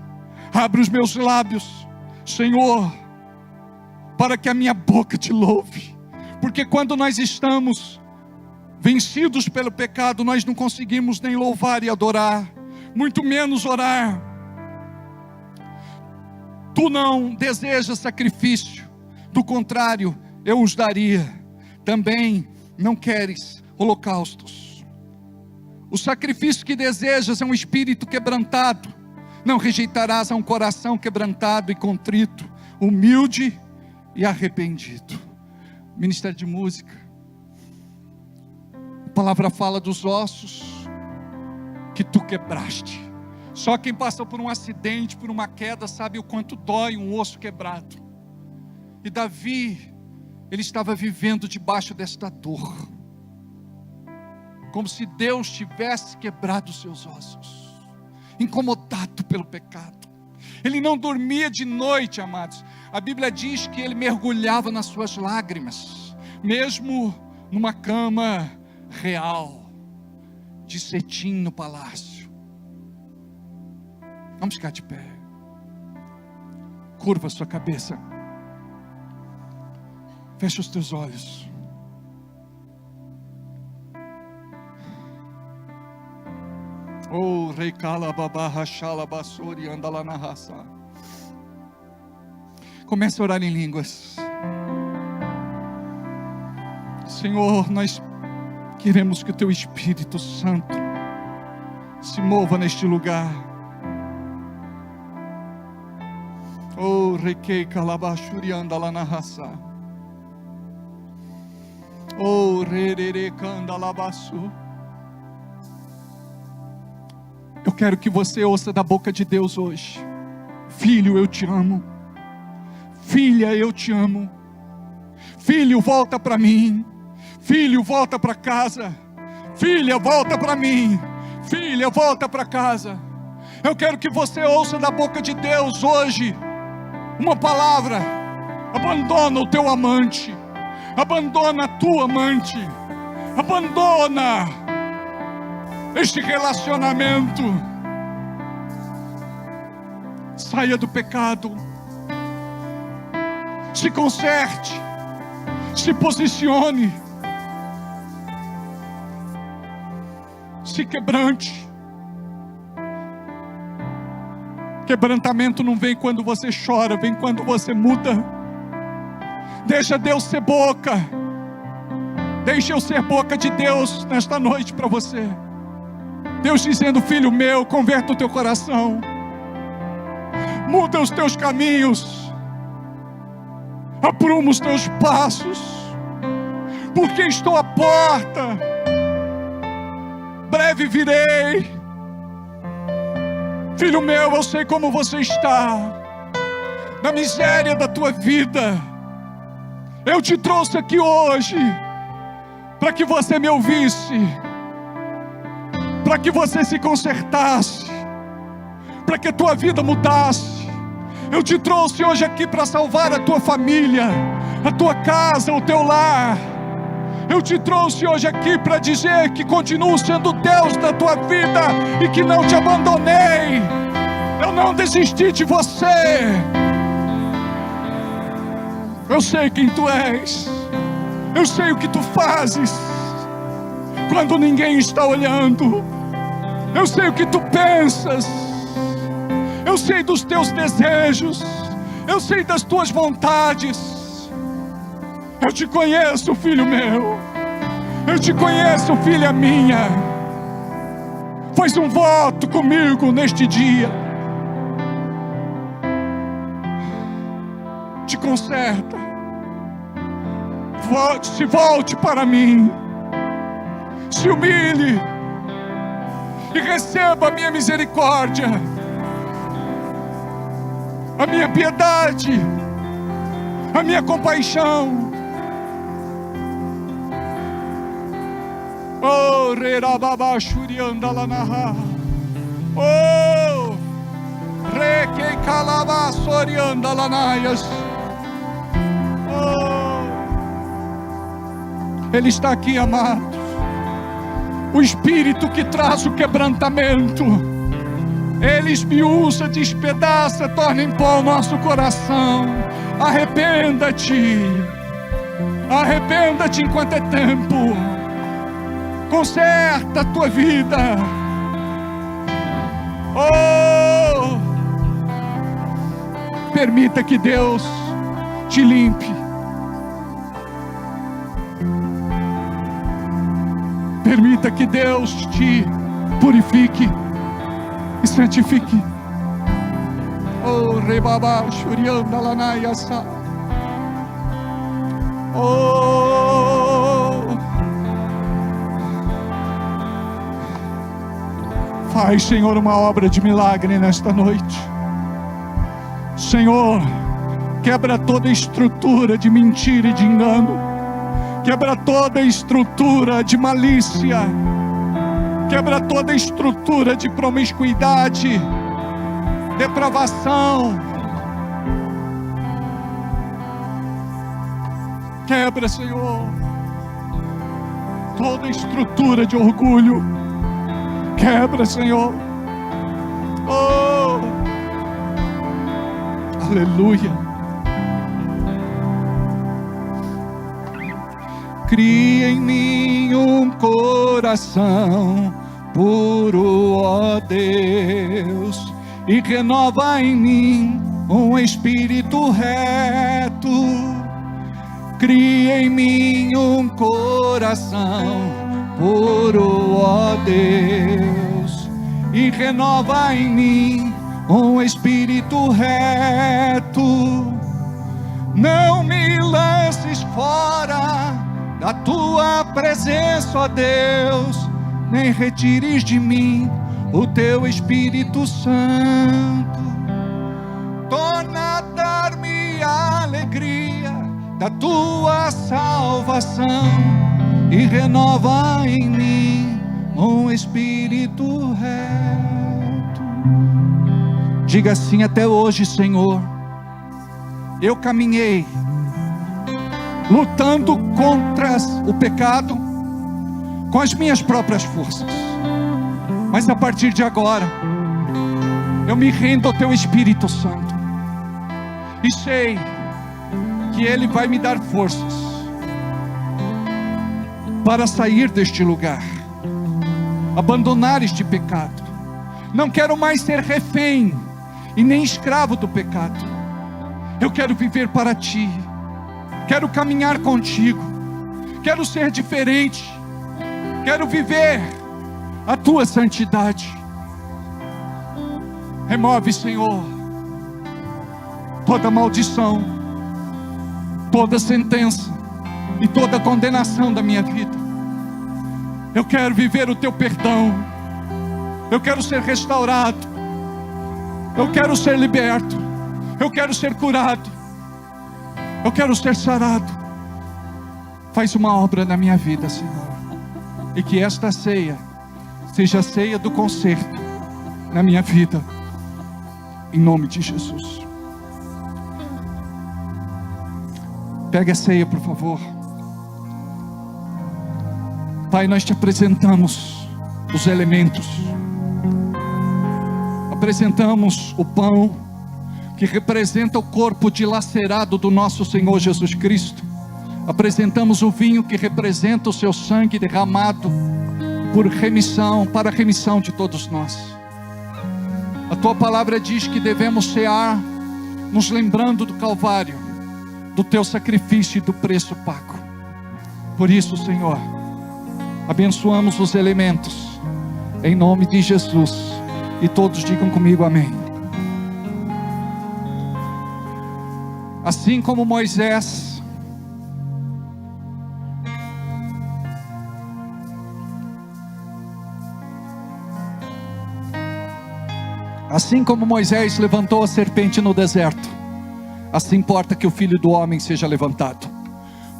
Abre os meus lábios, Senhor, para que a minha boca te louve. Porque quando nós estamos vencidos pelo pecado, nós não conseguimos nem louvar e adorar, muito menos orar. Tu não desejas sacrifício, do contrário, eu os daria. Também não queres holocaustos. O sacrifício que desejas é um espírito quebrantado. Não rejeitarás a um coração quebrantado e contrito, humilde e arrependido. Ministério de música. A palavra fala dos ossos que tu quebraste. Só quem passou por um acidente, por uma queda, sabe o quanto dói um osso quebrado. E Davi, ele estava vivendo debaixo desta dor, como se Deus tivesse quebrado os seus ossos, incomodado pelo pecado. Ele não dormia de noite, amados. A Bíblia diz que ele mergulhava nas suas lágrimas, mesmo numa cama real, de cetim no palácio. Vamos ficar de pé. Curva a sua cabeça. Fecha os teus olhos. Oh, rei Kalababa, Shalabasuri, anda lá na raça. Comece a orar em línguas. Senhor, nós queremos que o Teu Espírito Santo se mova neste lugar. Oh, rei Kalabashuri, anda lá na raça. Oh, rei Kandalabasu. Eu quero que você ouça da boca de Deus hoje: filho, eu te amo. Filha, eu te amo. Filho, volta para mim. Filho, volta para casa. Filha, volta para mim. Filha, volta para casa. Eu quero que você ouça da boca de Deus hoje uma palavra: abandona o teu amante. Abandona a tua amante. Abandona este relacionamento. Saia do pecado. Se conserte. Se posicione. Se quebrante. Quebrantamento não vem quando você chora, vem quando você muda. Deixa Deus ser boca. Deixa eu ser boca de Deus nesta noite para você. Deus dizendo: filho meu, converta o teu coração. Muda os teus caminhos. Apruma os teus passos. Porque estou à porta. Breve virei. Filho meu, eu sei como você está. Na miséria da tua vida. Eu te trouxe aqui hoje para que você me ouvisse, para que você se consertasse, para que a tua vida mudasse. Eu te trouxe hoje aqui para salvar a tua família, a tua casa, o teu lar. Eu te trouxe hoje aqui para dizer que continuo sendo Deus da tua vida e que não te abandonei. Eu não desisti de você. Eu sei quem tu és. Eu sei o que tu fazes quando ninguém está olhando. Eu sei o que tu pensas. Eu sei dos teus desejos. Eu sei das tuas vontades. Eu te conheço, filho meu. Eu te conheço, filha minha. Faz um voto comigo neste dia. Te conserta. Se volte para mim. Se humilhe e receba a minha misericórdia, a minha piedade, a minha compaixão. Oh, Rerababa Shurianda Lanaha. Oh, Reke Kalaba Sorianda Lanaias. Ele está aqui, amado. O Espírito que traz o quebrantamento. Ele esmiuça, despedaça, torna em pó o nosso coração. Arrependa-te. Arrependa-te enquanto é tempo. Conserta a tua vida. Oh! Permita que Deus te limpe. Permita que Deus te purifique e santifique. Oh, rebaba, shurianda lanaya sa. Oh, faz, Senhor, uma obra de milagre nesta noite. Senhor, quebra toda estrutura de mentira e de engano. Quebra toda estrutura de malícia. Quebra toda estrutura de promiscuidade, depravação. Quebra, Senhor, toda estrutura de orgulho. Quebra, Senhor. Oh, aleluia. Cria em mim um coração puro, ó Deus, e renova em mim um espírito reto. Cria em mim um coração puro, ó Deus, e renova em mim um espírito reto. Não me lances fora da tua presença, ó Deus, nem retires de mim o teu Espírito Santo. Torna a dar-me a alegria da tua salvação e renova em mim um espírito reto. Diga assim: até hoje, Senhor, eu caminhei lutando contra o pecado com as minhas próprias forças, mas a partir de agora eu me rendo ao teu Espírito Santo e sei que Ele vai me dar forças para sair deste lugar, abandonar este pecado. Não quero mais ser refém e nem escravo do pecado. Eu quero viver para Ti, quero caminhar contigo, quero ser diferente, quero viver a Tua santidade. Remove, Senhor, toda maldição, toda sentença e toda condenação da minha vida. Eu quero viver o Teu perdão, eu quero ser restaurado, eu quero ser liberto, eu quero ser curado, eu quero ser sarado. Faz uma obra na minha vida, Senhor, e que esta ceia seja a ceia do conserto na minha vida, em nome de Jesus. Pega a ceia, por favor. Pai, nós te apresentamos os elementos, apresentamos o pão, que representa o corpo dilacerado do nosso Senhor Jesus Cristo. Apresentamos o vinho, que representa o seu sangue derramado por remissão, para a remissão de todos nós. A tua palavra diz que devemos cear, nos lembrando do Calvário, do teu sacrifício e do preço pago. Por isso, Senhor, abençoamos os elementos, em nome de Jesus, e todos digam comigo amém. Assim como Moisés levantou a serpente no deserto, assim importa que o Filho do Homem seja levantado.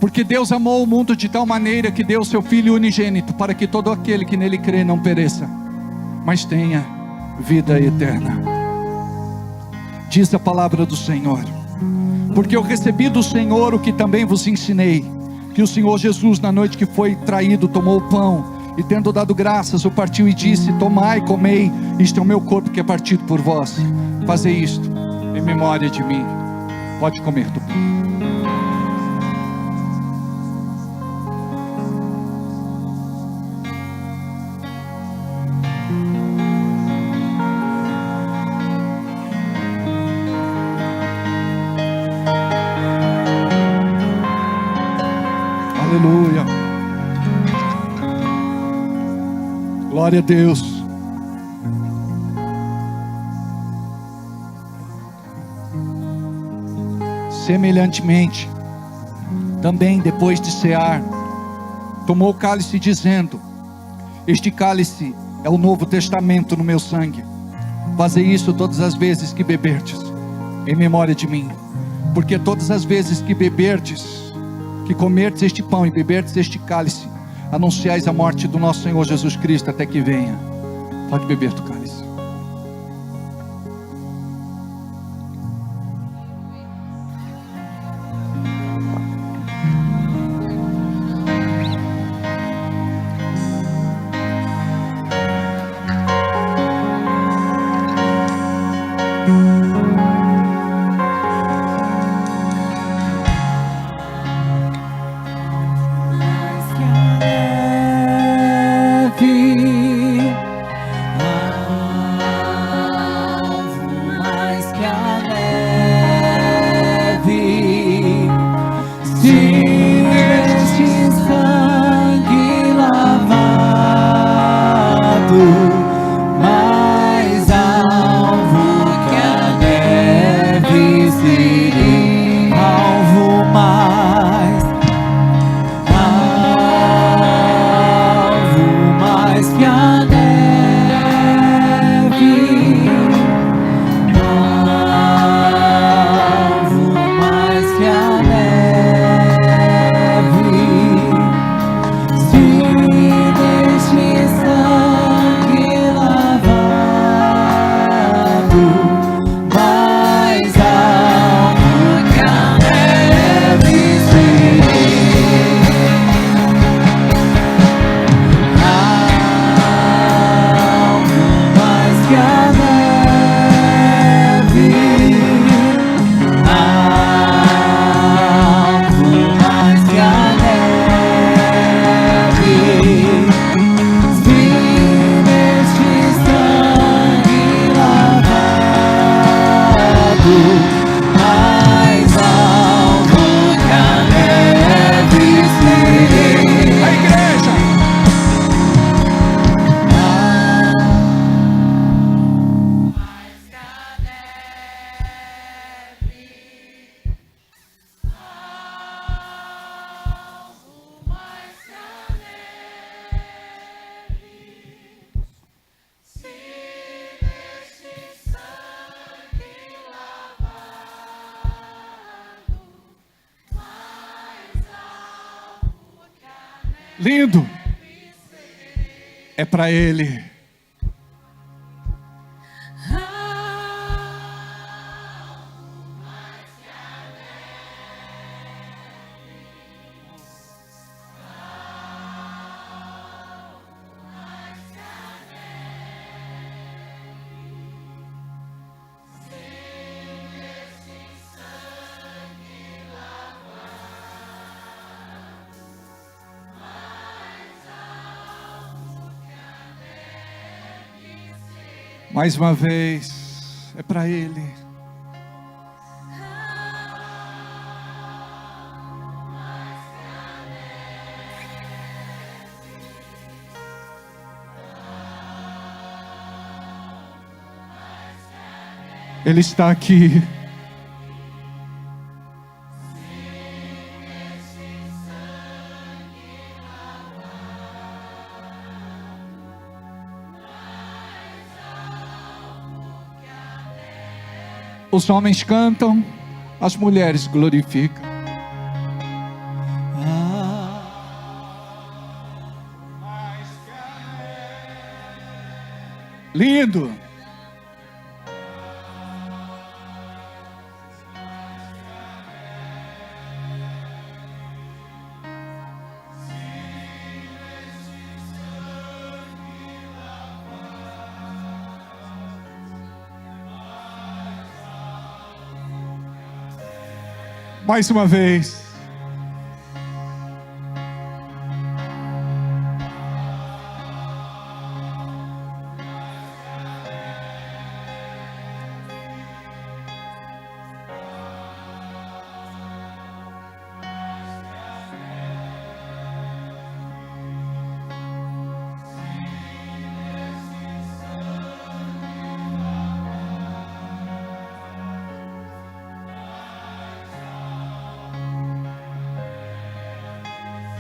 Porque Deus amou o mundo de tal maneira que deu seu Filho unigênito, para que todo aquele que nele crê não pereça, mas tenha vida eterna. Diz a palavra do Senhor: porque eu recebi do Senhor o que também vos ensinei, que o Senhor Jesus, na noite que foi traído, tomou o pão, e tendo dado graças, o partiu e disse: tomai, comei, isto é o meu corpo que é partido por vós. Fazei isto em memória de mim. Pode comer do pão. Aleluia. Glória a Deus. Semelhantemente, também depois de cear, tomou o cálice dizendo: este cálice é o novo testamento no meu sangue. Fazei isso todas as vezes que beberdes, em memória de mim. Porque todas as vezes que beberdes, que comerdes este pão e beberdes este cálice, anunciais a morte do nosso Senhor Jesus Cristo até que venha. Pode beber do cálice. Lindo. É para Ele. Mais uma vez, é para Ele. Ele está aqui. Os homens cantam, as mulheres glorificam. Lindo. Mais uma vez.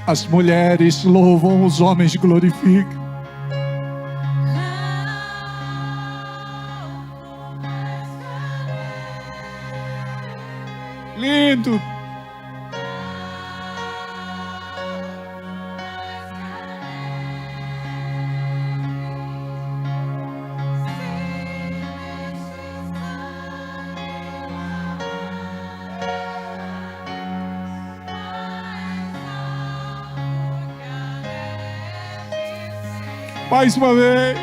As mulheres louvam, os homens glorificam. Lindo. Mais uma vez.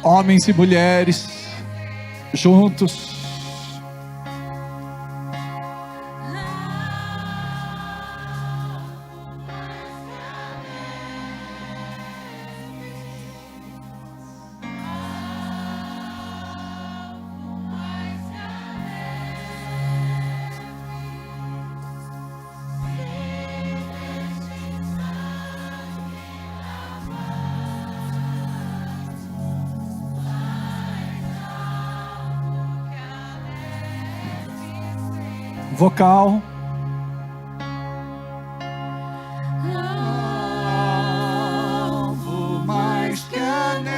Homens e mulheres juntos. Vocal. Alvo mais que a neve,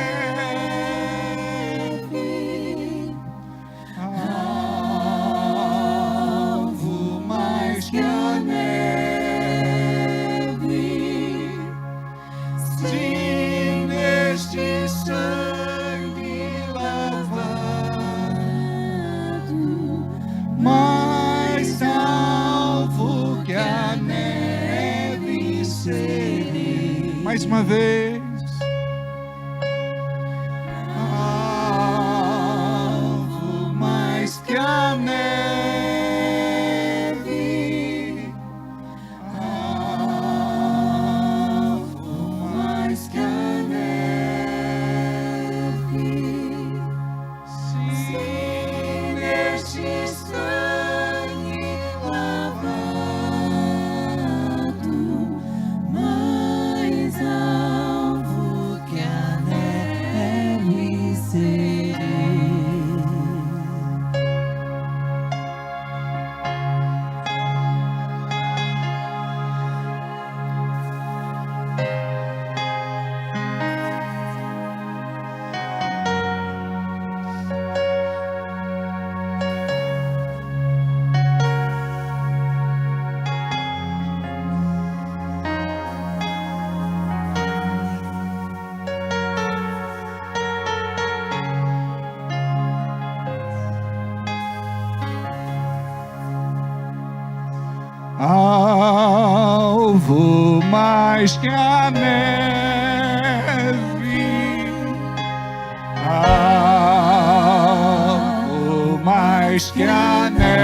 alvo mais que a neve, se neste sangue lavado, mais alvo que a neve serei. Mais uma vez. Alvo mais que a neve, alvo mais que a neve, se neste sangue lavado, mais alvo que a neve serei. Alvo mais que a neve, alvo mais que a neve,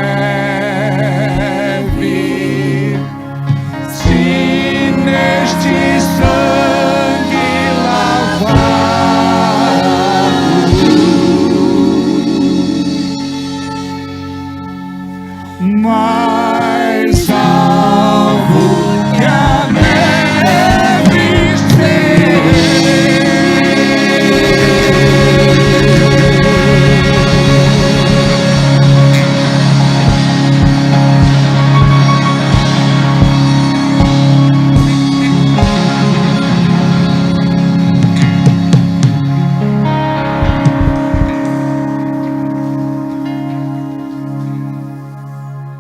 se neste sangue lavado, mais alvo que a neve serei.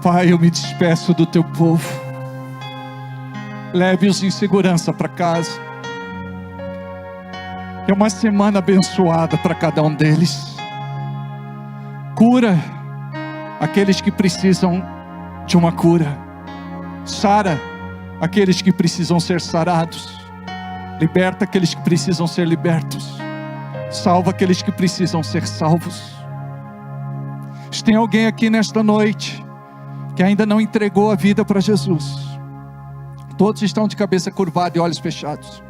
Pai, eu me despeço do teu povo. Leve-os em segurança para casa. É uma semana abençoada para cada um deles. Cura aqueles que precisam de uma cura. Sara aqueles que precisam ser sarados. Liberta aqueles que precisam ser libertos. Salva aqueles que precisam ser salvos. Se tem alguém aqui nesta noite que ainda não entregou a vida para Jesus, todos estão de cabeça curvada e olhos fechados.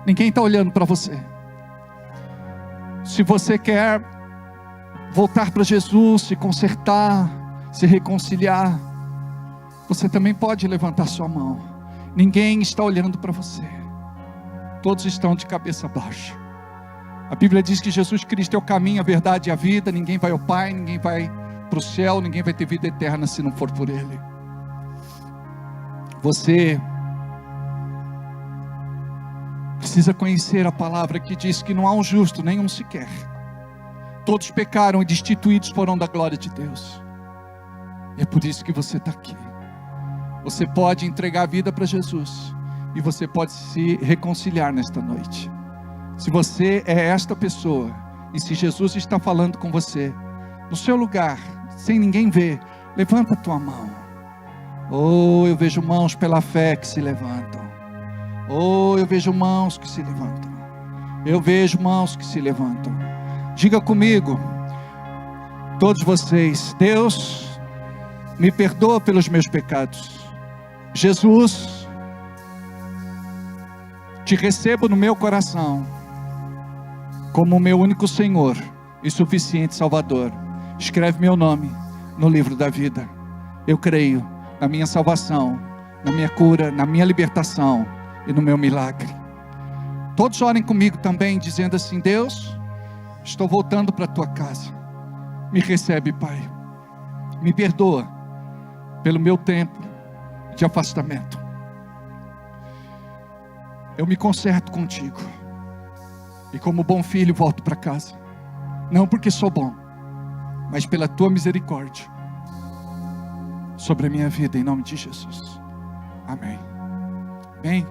Ninguém está olhando para você. Se você quer voltar para Jesus, se consertar, se reconciliar, você também pode levantar sua mão. Ninguém está olhando para você. Todos estão de cabeça baixa. A Bíblia diz que Jesus Cristo é o caminho, a verdade e a vida. Ninguém vai ao Pai, ninguém vai para o céu, ninguém vai ter vida eterna se não for por Ele. Você precisa conhecer a palavra que diz que não há um justo, nenhum sequer. Todos pecaram e destituídos foram da glória de Deus. E é por isso que você está aqui. Você pode entregar a vida para Jesus. E você pode se reconciliar nesta noite. Se você é esta pessoa, e se Jesus está falando com você, no seu lugar, sem ninguém ver, levanta a tua mão. Oh, eu vejo mãos pela fé que se levantam. Oh, eu vejo mãos que se levantam. Eu vejo mãos que se levantam. Diga comigo, todos vocês: Deus, me perdoa pelos meus pecados. Jesus, te recebo no meu coração como o meu único Senhor e suficiente Salvador. Escreve meu nome no livro da vida. Eu creio na minha salvação, na minha cura, na minha libertação e no meu milagre. Todos orem comigo também, dizendo assim: Deus, estou voltando para a tua casa. Me recebe, Pai. Me perdoa pelo meu tempo de afastamento. Eu me conserto contigo. E como bom filho volto para casa. Não porque sou bom, mas pela tua misericórdia sobre a minha vida, em nome de Jesus. Amém. Amém.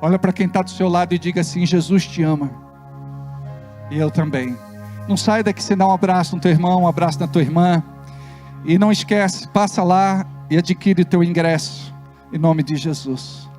Olha para quem está do seu lado e diga assim: Jesus te ama. E eu também. Não sai daqui sem dar um abraço no teu irmão, um abraço na tua irmã. E não esquece, passa lá e adquire o teu ingresso, em nome de Jesus.